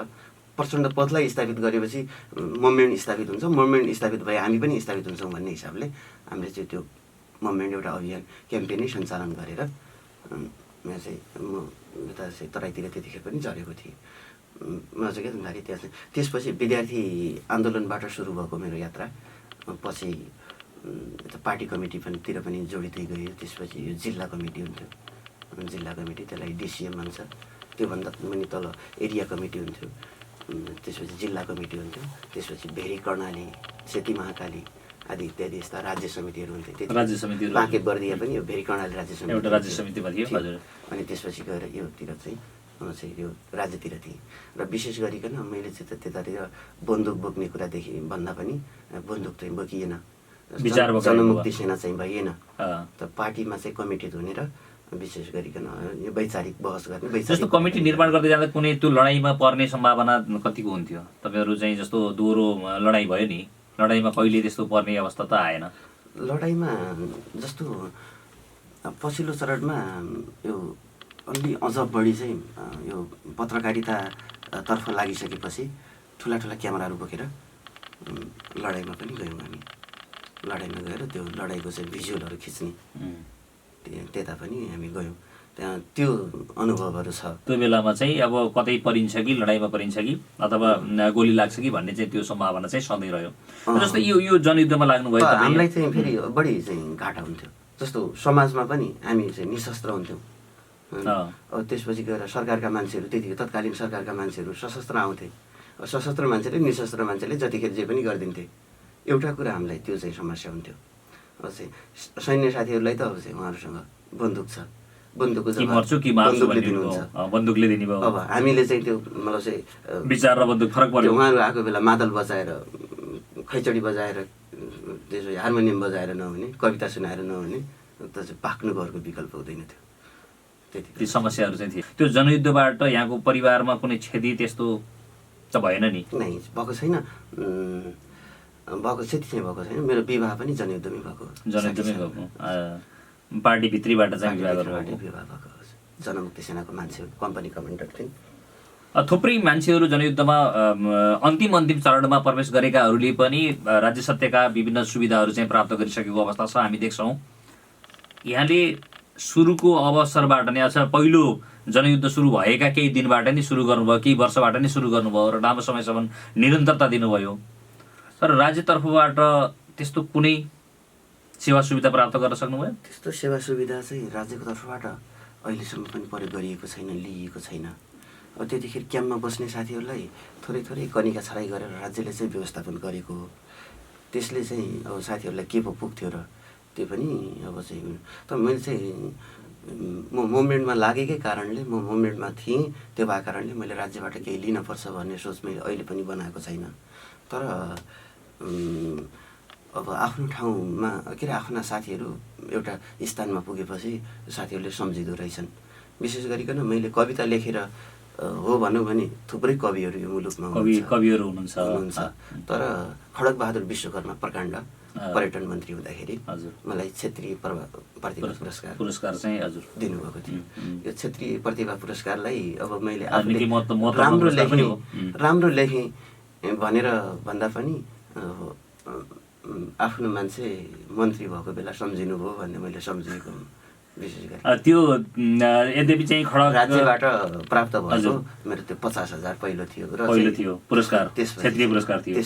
प्रचण्ड पथलाई स्थापित गरेपछि मुभमेन्ट स्थापित हुन्छ, मुभमेन्ट स्थापित भए हामी पनि स्थापित हुन्छौँ भन्ने हिसाबले हामीले चाहिँ त्यो मुभमेन्ट एउटा अभियान क्याम्पेनै सञ्चालन गरेर म यता चाहिँ तराईतिर त्यतिखेर पनि झरेको थिएँ। म चाहिँ के भन्दाखेरि त्यहाँ चाहिँ त्यसपछि विद्यार्थी आन्दोलनबाट सुरु भएको मेरो यात्रा, पछि पार्टी कमिटी तिर पनि जोडिँदै गयो। त्यसपछि यो जिल्ला कमिटी हुन्थ्यो, जिल्ला कमिटी, त्यसलाई डिसिएम भन्छ, त्योभन्दा पनि तल एरिया कमिटी हुन्थ्यो, त्यसपछि जिल्ला कमिटी हुन्थ्यो, त्यसपछि भेरी कर्णाली, सेती महाकाली आदि इत्यादि यस्ता राज्य समितिहरू हुन्थे। राज्य समिति बाँके बर्दिया पनि यो भेरी कर्णाली राज्य समिति एउटा राज्य समितिमा थियो। हजुर। अनि त्यसपछि गएर योतिर चाहिँ म चाहिँ यो राज्यतिर थिएँ। र विशेष गरिकन मैले चाहिँ त्यतातिर बन्दुक बोक्ने कुरादेखि भन्दा पनि बन्दुक चाहिँ बोकिएन, जनमुक्ति सेना चाहिँ भइएन, त पार्टीमा चाहिँ कमिटी हुने र विशेष गरिकन यो वैचारिक बहस गर्ने। जस्तो कमिटी निर्माण गर्दै जाँदा कुनै त्यो लडाइँमा पर्ने सम्भावना कतिको हुन्थ्यो? तपाईँहरू चाहिँ जस्तो दोहोरो लडाइँ भयो नि, लडाइँमा कहिले त्यस्तो पर्ने अवस्था त आएन? लडाइँमा जस्तो पछिल्लो चरणमा यो अलि अझ बढी चाहिँ यो पत्रकारितातर्फ लागिसकेपछि ठुला ठुला क्यामेराहरू बोकेर लडाइँमा पनि गयौँ हामी। लडाइँमा गएर त्यो लडाइँको चाहिँ भिजुअलहरू खिच्ने त्यता पनि हामी गयौँ। त्यहाँ त्यो अनुभवहरू छ। त्यो बेलामा चाहिँ अब कतै परिन्छ कि लडाइँमा परिन्छ कि अथवा गोली लाग्छ कि भन्ने चाहिँ त्यो सम्भावना चाहिँ सधैँ रह्यो। जस्तो यो जनयुद्धमा लाग्नुभयो हामीलाई चाहिँ फेरि बढी चाहिँ घाटा हुन्थ्यो। जस्तो समाजमा पनि हामी चाहिँ निशस्त्र हुन्थ्यौँ। त्यसपछि गएर सरकारका मान्छेहरू, त्यतिखेर तत्कालीन सरकारका मान्छेहरू सशस्त्र आउँथे। सशस्त्र मान्छेले निशस्त्र मान्छेले जतिखेर जे पनि गरिदिन्थे। एउटा कुरा हामीलाई त्यो चाहिँ समस्या हुन्थ्यो। अब चाहिँ सैन्य साथीहरूलाई त अब चाहिँ उहाँहरूसँग बन्दुक छ, बन्दुकको बन्दुकले दिनुहुन्छ, बन्दुकले दिने भयो। अब हामीले चाहिँ त्यो मतलब चाहिँ विचार र बन्दुक फरक पर्यो। उहाँहरू आएको बेला मादल बजाएर, खैचडी बजाएर, त्यसो हार्मोनियम बजाएर नहुने, कविता सुनाएर नहुने, त चाहिँ पाक्नुको विकल्प हुँदैन थियो। ती समस्याहरू चाहिँ थिए। त्यो जनयुद्धबाट यहाँको परिवारमा कुनै क्षति त्यस्तो त भएन नि? नै भएको छैन, भएको क्षति चाहिँ भएको छैन। मेरो विवाह पनि जनयुद्धमै भएको। जनयुद्धमै भएको, पार्टीभित्रीबाट चाहिँ विवाह भएको। जनमुक्ति सेनाको मान्छेहरू कम्पनी कमान्डर थिए। थुप्रै मान्छेहरू जनयुद्धमा अन्तिम चरणमा प्रवेश गरेकाहरूले पनि राज्य सत्यका विभिन्न सुविधाहरू चाहिँ प्राप्त गरिसकेको अवस्था छ हामी देख्छौँ। यहाँले सुरुको अवसरबाट नै अथवा पहिलो जनयुद्ध सुरु भएका केही दिनबाट नै सुरु गर्नुभयो, केही वर्षबाट नै सुरु गर्नुभयो र लामो समयसम्म निरन्तरता दिनुभयो। तर राज्यतर्फबाट त्यस्तो कुनै सेवा सुविधा प्राप्त गर्न सक्नुभयो? त्यस्तो सेवा सुविधा चाहिँ राज्यको तर्फबाट अहिलेसम्म पनि प्रयोग गरिएको छैन, लिइएको छैन। अब त्यतिखेर क्याम्पमा बस्ने साथीहरूलाई थोरै थोरै कनिका छराई गरेर राज्यले चाहिँ व्यवस्थापन गरेको हो। त्यसले चाहिँ अब साथीहरूलाई के पो पुग्थ्यो र त्यो पनि अब चाहिँ। तर मैले चाहिँ म मुभमेन्टमा लागेकै कारणले, म मुभमेन्टमा थिएँ, त्यो भएको कारणले मैले राज्यबाट केही लिनपर्छ भन्ने सोच मैले अहिले पनि बनाएको छैन। तर अब आफ्नो ठाउँमा के अरे आफ्ना साथीहरू एउटा स्थानमा पुगेपछि साथीहरूले सम्झिँदो रहेछन्। विशेष गरिकन मैले कविता लेखेर हो भनौँ भने थुप्रै कविहरू यो मुलुकमा कविहरू हुनुहुन्छ। तर खड्गबहादुर विश्वकर्मा प्रकाण्ड पर्यटन मन्त्री हुँदाखेरि मलाई क्षेत्रीय प्रतिभा पुरस्कार चाहिँ हजुर दिनुभएको थियो। यो क्षेत्रीय प्रतिभा पुरस्कारलाई अब मैले राम्रो लेखेँ भनेर भन्दा पनि आफ्नो मान्छे मन्त्री भएको बेला सम्झिनुभयो भन्ने मैले सम्झेको विशेष गरी। त्यो यद्यपि चाहिँ राज्यबाट प्राप्त भएको मेरो त्यो 50,000 पहिलो थियो पुरस्कार, क्षेत्रीय पुरस्कार थियो।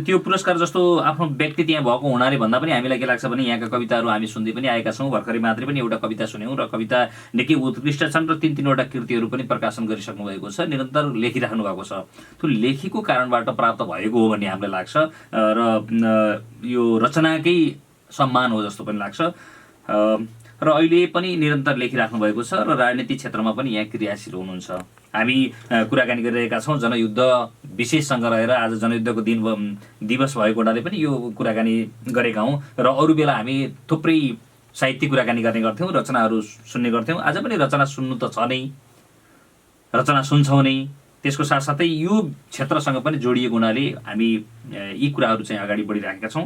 त्यो पुरस्कार जस्तो आफ्नो व्यक्ति त्यहाँ भएको हुनाले भन्दा पनि हामीलाई के लाग्छ भने यहाँका कविताहरू हामी सुन्दै पनि आएका छौँ। भर्खरै मात्रै पनि एउटा कविता सुन्यौँ र कविता निकै उत्कृष्ट छन् र 3-3वटा कृतिहरू पनि प्रकाशन गरिसक्नु भएको छ, निरन्तर लेखिराख्नु भएको छ। त्यो लेखेको कारणबाट प्राप्त भएको हो भन्ने हामीलाई लाग्छ र यो रचनाकै सम्मान हो जस्तो पनि लाग्छ। र अहिले पनि निरन्तर लेखिराख्नु भएको छ र राजनीतिक क्षेत्रमा पनि यहाँ क्रियाशील हुनुहुन्छ। हामी कुराकानी गरिरहेका छौँ जनयुद्ध विशेषसँग रहेर। आज जनयुद्धको दिवस भएको हुनाले पनि यो कुराकानी गरेका हौँ र अरू बेला हामी थुप्रै साहित्यिक कुराकानी गर्ने गर्थ्यौँ, रचनाहरू सुन्ने गर्थ्यौँ। आज पनि रचना सुन्नु त छ नै, रचना सुन्छौँ नै। त्यसको साथसाथै यो क्षेत्रसँग पनि जोडिएको हुनाले हामी यी कुराहरू चाहिँ अगाडि बढिराखेका छौँ।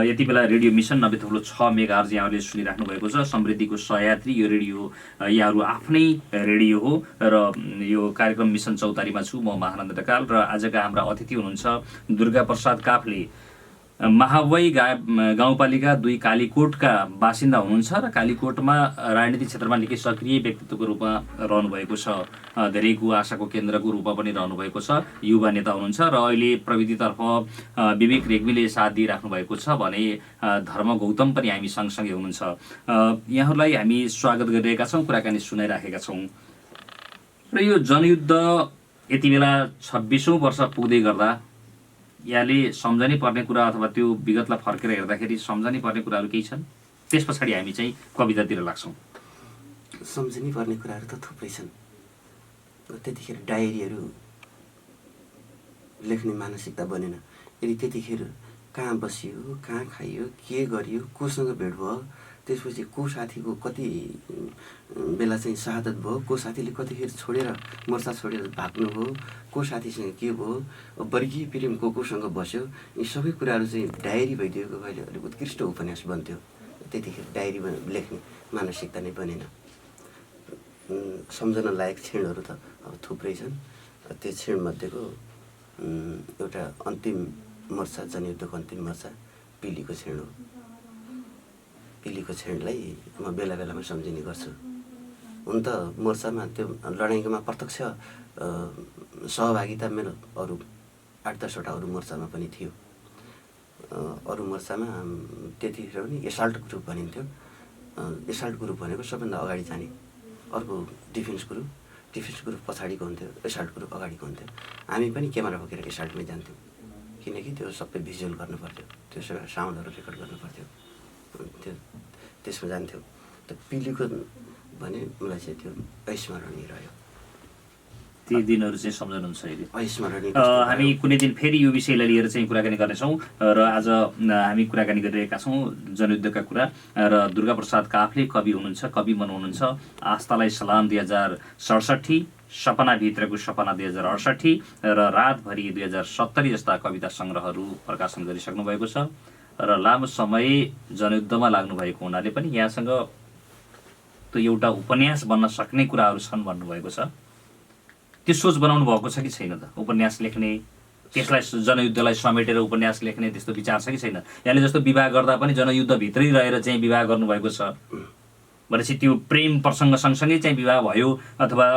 यति बेला रेडियो मिसन 90.6 मेगाहर्ज यहाँहरूले सुनिराख्नु भएको छ। समृद्धिको सहयात्री यो रेडियो यहाँहरू आफ्नै रेडियो हो र यो कार्यक्रम मिसन चौतारीमा छु म महानन्द ढकाल र आजका हाम्रा अतिथि हुनुहुन्छ दुर्गा प्रसाद काफ्ले। महावै गाउँपालिका 2 कालीकोटका बासिन्दा हुनुहुन्छ र कालीकोटमा राजनीतिक क्षेत्रमा निकै सक्रिय व्यक्तित्वको रूपमा रहनुभएको छ। धेरैको आशाको केन्द्रको रूपमा पनि रहनुभएको छ। युवा नेता हुनुहुन्छ र अहिले प्रविधितर्फ विवेक रेग्मीले साथ दिइराख्नु भएको छ भने धर्म गौतम पनि हामी सँगसँगै हुनुहुन्छ। यहाँहरूलाई हामी स्वागत गरिरहेका छौँ, कुराकानी सुनाइराखेका छौँ। र यो जनयुद्ध यति बेला 26औं वर्ष पुग्दै गर्दा यहाँले सम्झनै पर्ने कुरा अथवा त्यो विगतलाई फर्केर हेर्दाखेरि सम्झनै पर्ने कुराहरू केही छन्? त्यस पछाडि हामी चाहिँ कवितातिर लाग्छौँ। सम्झनै पर्ने कुराहरू त थुप्रै छन्। त्यतिखेर डायरीहरू लेख्ने मानसिकता बनेन। यदि त्यतिखेर कहाँ बसियो, कहाँ खाइयो, के गरियो, कोसँग भेट भयो, त्यसपछि को साथीको कति बेला चाहिँ शहादत भयो, को साथीले कतिखेर छोडेर मोर्चा छोडेर भाग्नु भयो, को साथीसँग के भयो, वर्गीय प्रेम कोसँग बस्यो, यी सबै कुराहरू चाहिँ डायरी भइदिएको भए अलिक उत्कृष्ट उपन्यास बन्थ्यो। त्यतिखेर डायरीमा लेख्ने मानसिकता नै बनेन। सम्झन लायक क्षणहरू त अब थुप्रै छन्। त्यो क्षणमध्येको एउटा अन्तिम मोर्चा, जनयुद्धको अन्तिम मोर्चा पिलीको क्षण हो। पिलीको क्षणलाई म बेला बेलामा सम्झिने गर्छु। हुन त मोर्चामा त्यो लडाइँकोमा प्रत्यक्ष सहभागिता मेरो अरू 8-10वटा अरू मोर्चामा पनि थियो। अरू मोर्चामा त्यतिखेर पनि एसाल्ट ग्रुप भनिन्थ्यो। एसाल्ट ग्रुप भनेको सबभन्दा अगाडि जाने, अर्को डिफेन्स ग्रुप पछाडिको हुन्थ्यो, एसाल्ट ग्रुप अगाडिको हुन्थ्यो। हामी पनि क्यामेरा बोकेर एसाल्टमै जान्थ्यौँ, किनकि त्यो सबै भिजुअल गर्नु पर्थ्यो, त्यो सबै साउन्डहरू रेकर्ड गर्नु पर्थ्यो। त्यसमा जान्थ्यौँ। त पिलीको भने मलाई चाहिँ त्यो अविस्मरणीय रह्यो। ती दिनहरू चाहिँ सम्झनुहुन्छ अहिले? अविस्मरणीय। हामी कुनै दिन फेरि यो विषयलाई लिएर चाहिँ कुराकानी गर्नेछौँ र आज हामी कुराकानी गरिरहेका छौँ जनयुद्धका कुरा र दुर्गा प्रसाद काफ्ले कवि हुनुहुन्छ, कवि मन हुनुहुन्छ। आस्थालाई सलाम 2067, सपनाभित्रको सपना 2068 र रातभरि 2070 जस्ता कविता सङ्ग्रहहरू प्रकाशन गरिसक्नु भएको छ र लामो समय जनयुद्धमा लाग्नु भएको हुनाले पनि यहाँसँग त्यो एउटा उपन्यास बन्न सक्ने कुराहरू छन् भन्नुभएको छ। त्यो सोच बनाउनु भएको छ कि छैन त? उपन्यास लेख्ने, त्यसलाई जनयुद्धलाई समेटेर उपन्यास लेख्ने त्यस्तो विचार छ कि छैन? यहाँले जस्तो विवाह गर्दा पनि जनयुद्धभित्रै रहेर चाहिँ विवाह गर्नुभएको छ भनेपछि त्यो प्रेम प्रसङ्ग सँगसँगै चाहिँ विवाह भयो, अथवा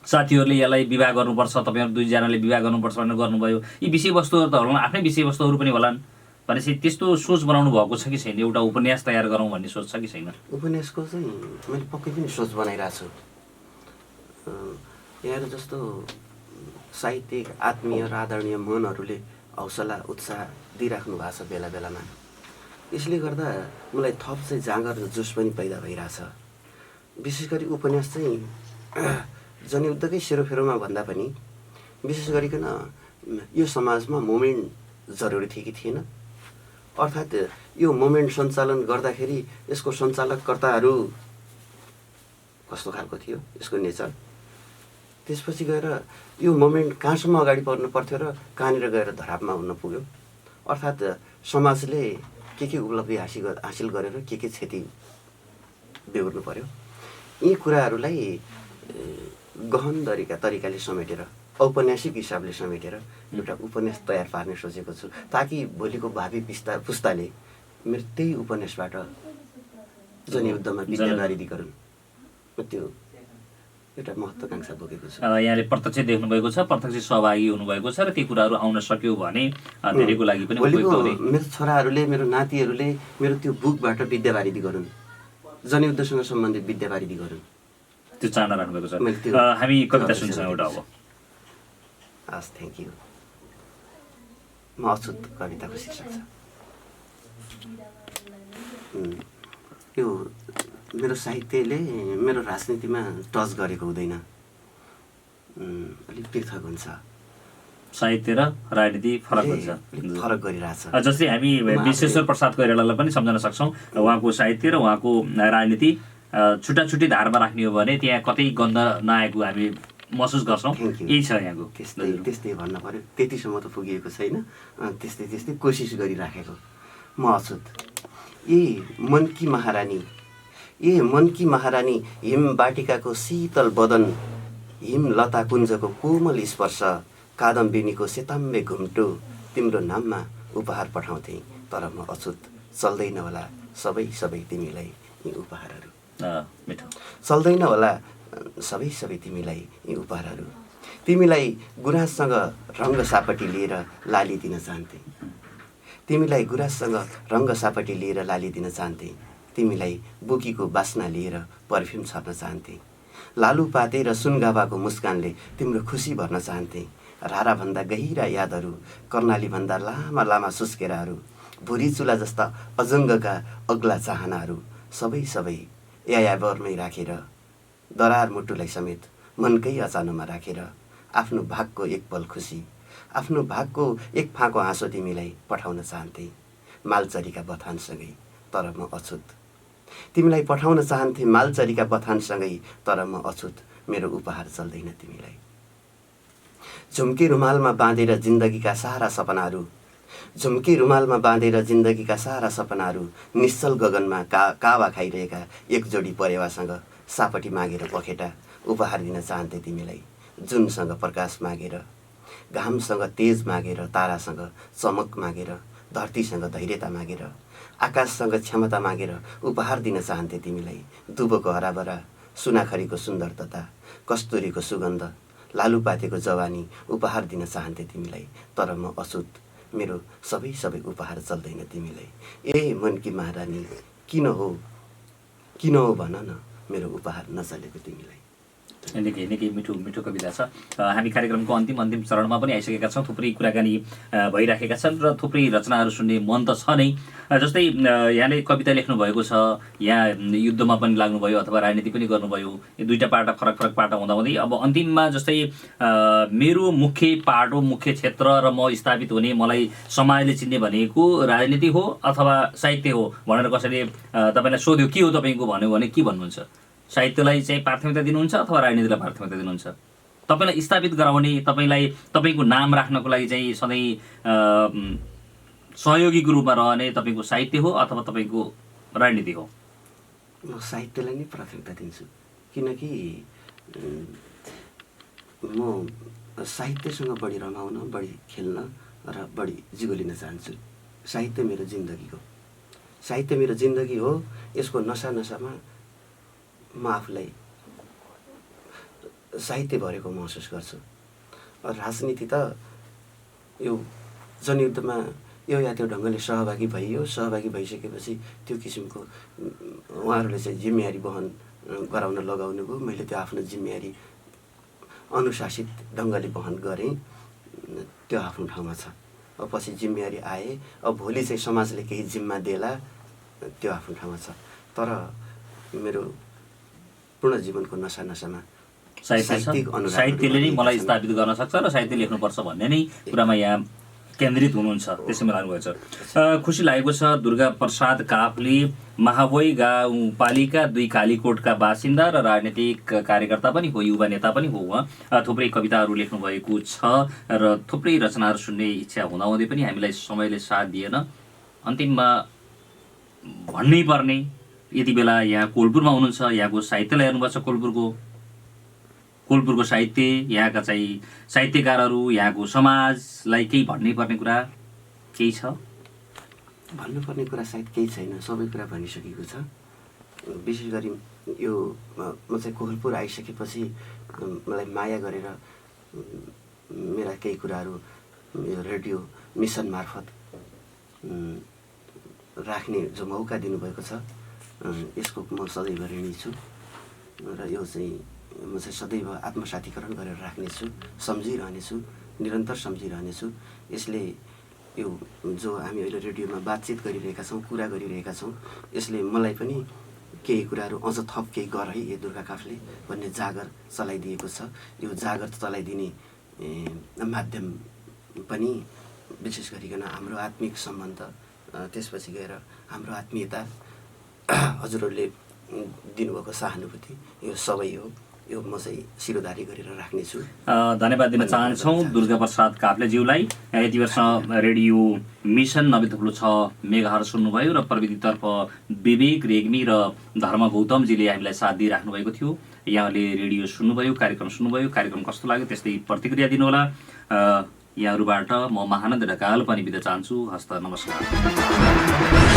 साथीहरूले यसलाई विवाह गर्नुपर्छ, तपाईँहरू 2जनाले विवाह गर्नुपर्छ भनेर गर्नुभयो। यी विषयवस्तुहरू त होलान्, आफ्नै विषयवस्तुहरू पनि होलान्। भनेपछि त्यस्तो सोच बनाउनु भएको छ कि छैन? एउटा उपन्यास तयार गरौँ भन्ने सोच छ कि छैन? उपन्यासको चाहिँ मैले पक्कै पनि सोच बनाइरहेको छु। यहाँहरू जस्तो साहित्यिक आत्मीय र आदरणीय मनहरूले हौसला उत्साह दिइराख्नु भएको छ बेला बेलामा। यसले गर्दा मलाई थप चाहिँ जाँगर र जोस पनि पैदा भइरहेछ। विशेष गरी उपन्यास चाहिँ जनयुद्धकै सेरोफेरोमा भन्दा पनि विशेष गरिकन यो समाजमा मोमेन्ट जरुरी थियो कि थिएन, अर्थात् यो मोमेन्ट सञ्चालन गर्दाखेरि यसको सञ्चालककर्ताहरू कस्तो खालको थियो, यसको नेचर, त्यसपछि गएर यो मोमेन्ट कहाँसम्म अगाडि बढ्नु पर्थ्यो र कहाँनिर गएर धरापमा हुन पुग्यो, अर्थात् समाजले के उपलब्धि हासिल गरेर के क्षति बेहोर्नु पर्यो, यी कुराहरूलाई गहन तरिकाले समेटेर औपन्यासिक हिसाबले समेटेर एउटा उपन्यास तयार पार्ने सोचेको छु, ताकि भोलिको भावी पुस्ताले मेरो त्यही उपन्यासबाट जनयुद्धमा विद्यावारिधि गरून्। त्यो एउटा महत्त्वाकांक्षा बोकेको छु। यहाँले प्रत्यक्ष देख्नुभएको छ, प्रत्यक्ष सहभागी हुनुभएको छ र ती कुराहरू आउन सक्यो भने धेरैको लागि पनि भोलिको मेरो छोराहरूले, मेरो नातिहरूले मेरो त्यो बुकबाट विद्यावारिधि गरून्, जनयुद्धसँग सम्बन्धित विद्यावारिधि गरून्, त्यो चाहना राख्नुभएको छ। हामी कविता सुन्छौँ एउटा अब। हस्, थ्याङ्क यू। म अछुत कविताको शीर्षक छ। यो मेरो साहित्यले मेरो राजनीतिमा टच गरेको हुँदैन, अलिक पृथक हुन्छ। साहित्य र राजनीति फरक हुन्छ, फरक गरिरहेछ। जस्तै हामी विश्वेश्वर प्रसाद कोइरालालाई पनि सम्झन सक्छौँ। उहाँको साहित्य र उहाँको राजनीति छुट्टा छुट्टी धारमा राख्ने हो भने त्यहाँ कतै गन्ध नआएको हामी महसुस गर्छौँ। यही छ यहाँको। त्यस्तै भन्न पर्यो, त्यतिसम्म त पुगिएको छैन, त्यस्तै कोसिस गरिराखेको। म अछुत। ए मनकी महारानी हिम बाटिकाको शीतल बदन, हिम लता कुञ्जको कोमल स्पर्श, कादम्बिनीको सेताम्बे घुम्टो, तिम्रो नाममा उपहार पठाउँथे, तर म अछुत। चल्दैन होला सबै तिमीलाई यी उपहारहरू, चल्दैन होला सबै तिमीलाई यी उपहारहरू। तिमीलाई गुराँससँग रङ्ग सापटी लिएर लाली दिन चाहन्थे, तिमीलाई गुराँससँग रङ्ग सापटी लिएर लाली दिन चाहन्थे, तिमीलाई बुकीको बास्ना लिएर पर्फ्युम छर्न चाहन्थे, लालुपाते र सुनगाभाको मुस्कानले तिम्रो खुसी भर्न चाहन्थे, राराभन्दा गहिरा यादहरू, कर्णालीभन्दा लामा लामा सुस्केराहरू, भुरी चुला जस्ता अजङ्गका अग्ला चाहनाहरू, सबै यायावरमै राखेर, दरार मुटुलाई समेत मनकै अचानोमा राखेर, आफ्नो भागको एक पल खुसी, आफ्नो भागको एक फाँको हाँसो तिमीलाई पठाउन चाहन्थे, मालचरीका बथानसँगै, तर म अछुत। तिमीलाई पठाउन चाहन्थे मालचरीका बथानसँगै, तर म अछुत। मेरो उपहार चल्दैन तिमीलाई। झुम्के रुमालमा बाँधेर जिन्दगीका सारा सपनाहरू, झुम्के रुमालमा बाँधेर जिन्दगीका सारा सपनाहरू, निश्चल गगनमा कावा खाइरहेका एक जोडी परेवासँग सापटी मागेर पखेटा उपहार दिन चाहन्थे तिमीलाई। जुनसँग प्रकाश मागेर, घामसँग तेज मागेर, तारासँग चमक मागेर, धरतीसँग धैर्यता मागेर, आकाशसँग क्षमता मागेर उपहार दिन चाहन्थे तिमीलाई। दुबोको हराभरा, सुनाखरीको सुन्दरता, कस्तुरीको सुगन्ध, लालुपातेको जवानी उपहार दिन चाहन्थे तिमीलाई, तर म अछुत। मेरो सबै उपहार चल्दैन तिमीलाई। ए मनकी महारानी, किन हो भन न, मेरो उपहार नचलेको तिमीलाई। निकै मिठो कविता छ। हामी कार्यक्रमको अन्तिम चरणमा पनि आइसकेका छौँ। थुप्रै कुराकानी भइराखेका छन् र थुप्रै रचनाहरू सुन्ने मन त छ नै। जस्तै यहाँले कविता लेख्नुभएको छ, यहाँ युद्धमा पनि लाग्नुभयो अथवा राजनीति पनि गर्नुभयो। यो दुईवटा पाटा फरक पाटा हुँदाहुँदै अब अन्तिममा जस्तै मेरो मुख्य पाटो, मुख्य क्षेत्र र म स्थापित हुने, मलाई समाजले चिन्ने भनेको राजनीति हो अथवा साहित्य हो भनेर कसैले तपाईँलाई सोध्यो के हो तपाईँको भन्यो भने के भन्नुहुन्छ? साहित्यलाई चाहिँ प्राथमिकता दिनुहुन्छ अथवा राजनीतिलाई प्राथमिकता दिनुहुन्छ? तपाईँलाई स्थापित गराउने, तपाईँको नाम राख्नको लागि चाहिँ सधैँ सहयोगीको रूपमा रहने तपाईँको साहित्य हो अथवा तपाईँको राजनीति हो? म साहित्यलाई नै प्राथमिकता दिन्छु, किनकि म साहित्यसँग बढी रमाउन, बढी खेल्न र बढी जिगो लिन चाहन्छु। साहित्य मेरो जिन्दगी हो। यसको नसामा म आफूलाई साहित्य भरेको महसुस गर्छु। राजनीति त यो जनयुद्धमा यो या त्यो ढङ्गले सहभागी भइयो। सहभागी भइसकेपछि त्यो किसिमको उहाँहरूले चाहिँ जिम्मेवारी वहन गराउन लगाउनु भयो। मैले त्यो आफ्नो जिम्मेवारी अनुशासित ढङ्गले वहन गरेँ, त्यो आफ्नो ठाउँमा छ। अब पछि जिम्मेवारी आए, अब भोलि चाहिँ समाजले केही जिम्मा देला, त्यो आफ्नो ठाउँमा छ। तर मेरो पूर्ण जीवनको नसामा साहित्यले नै मलाई स्थापित गर्न सक्छ र साहित्य लेख्नुपर्छ भन्ने नै कुरामा यहाँ केन्द्रित हुनुहुन्छ, त्यसैमा लाग्नुभएको छ। खुसी लागेको छ दुर्गा प्रसाद काफ्ले महाबोई गाउँपालिका 2 कालीकोटका बासिन्दा र राजनीतिक कार्यकर्ता पनि हो, युवा नेता पनि हो। उहाँ थुप्रै कविताहरू लेख्नुभएको छ र थुप्रै रचनाहरू सुन्ने इच्छा हुँदाहुँदै पनि हामीलाई समयले साथ दिएन। अन्तिममा भन्नै पर्ने, यति बेला यहाँ कोलपुरमा हुनुहुन्छ, यहाँको साहित्यलाई हेर्नुभएको छ, कोलपुरको साहित्य, यहाँका चाहिँ साहित्यकारहरू, यहाँको समाजलाई केही भन्नै पर्ने कुरा केही छ? भन्नुपर्ने कुरा सायद केही छैन, सबै कुरा भनिसकेको छ। विशेष गरी यो म चाहिँ कोलपुर आइसकेपछि मलाई माया गरेर मेरा केही कुराहरू यो रेडियो मिसन मार्फत राख्ने जो मौका दिनुभएको छ, यसको म सदैव ऋणी छु र यो चाहिँ म चाहिँ सदैव आत्मसातीकरण गरेर राख्नेछु, सम्झिरहनेछु, निरन्तर सम्झिरहनेछु। यसले यो जो हामी अहिले रेडियोमा बातचित गरिरहेका छौँ, कुरा गरिरहेका छौँ, यसले मलाई पनि केही कुराहरू अझ थप केही गर है ए दुर्गा काफ्ले भन्ने जागर चलाइदिएको छ। यो जागर चलाइदिने माध्यम पनि विशेष गरिकन हाम्रो आत्मिक सम्बन्ध, त्यसपछि गएर हाम्रो आत्मीयता, हजुरहरूले दिनुभएको सहानुभूति, यो सबै हो। यो म चाहिँ शिरोधारी गरेर राख्नेछु। धन्यवाद दिन चाहन्छौँ दुर्गा प्रसाद काफ्लेज्यूलाई। यति वर्ष रेडियो मिसन 90.6 मेगाहर्ज सुन्नुभयो र प्रविधितर्फ विवेक रेग्मी र धर्म गौतमजीले हामीलाई साथ दिइराख्नु भएको थियो। यहाँले रेडियो सुन्नुभयो, कार्यक्रम सुन्नुभयो, कार्यक्रम कस्तो लाग्यो त्यस्तै प्रतिक्रिया दिनुहोला। यहाँहरूबाट म महानन्द ढकाल पनि बिदा चाहन्छु। हस्त नमस्कार।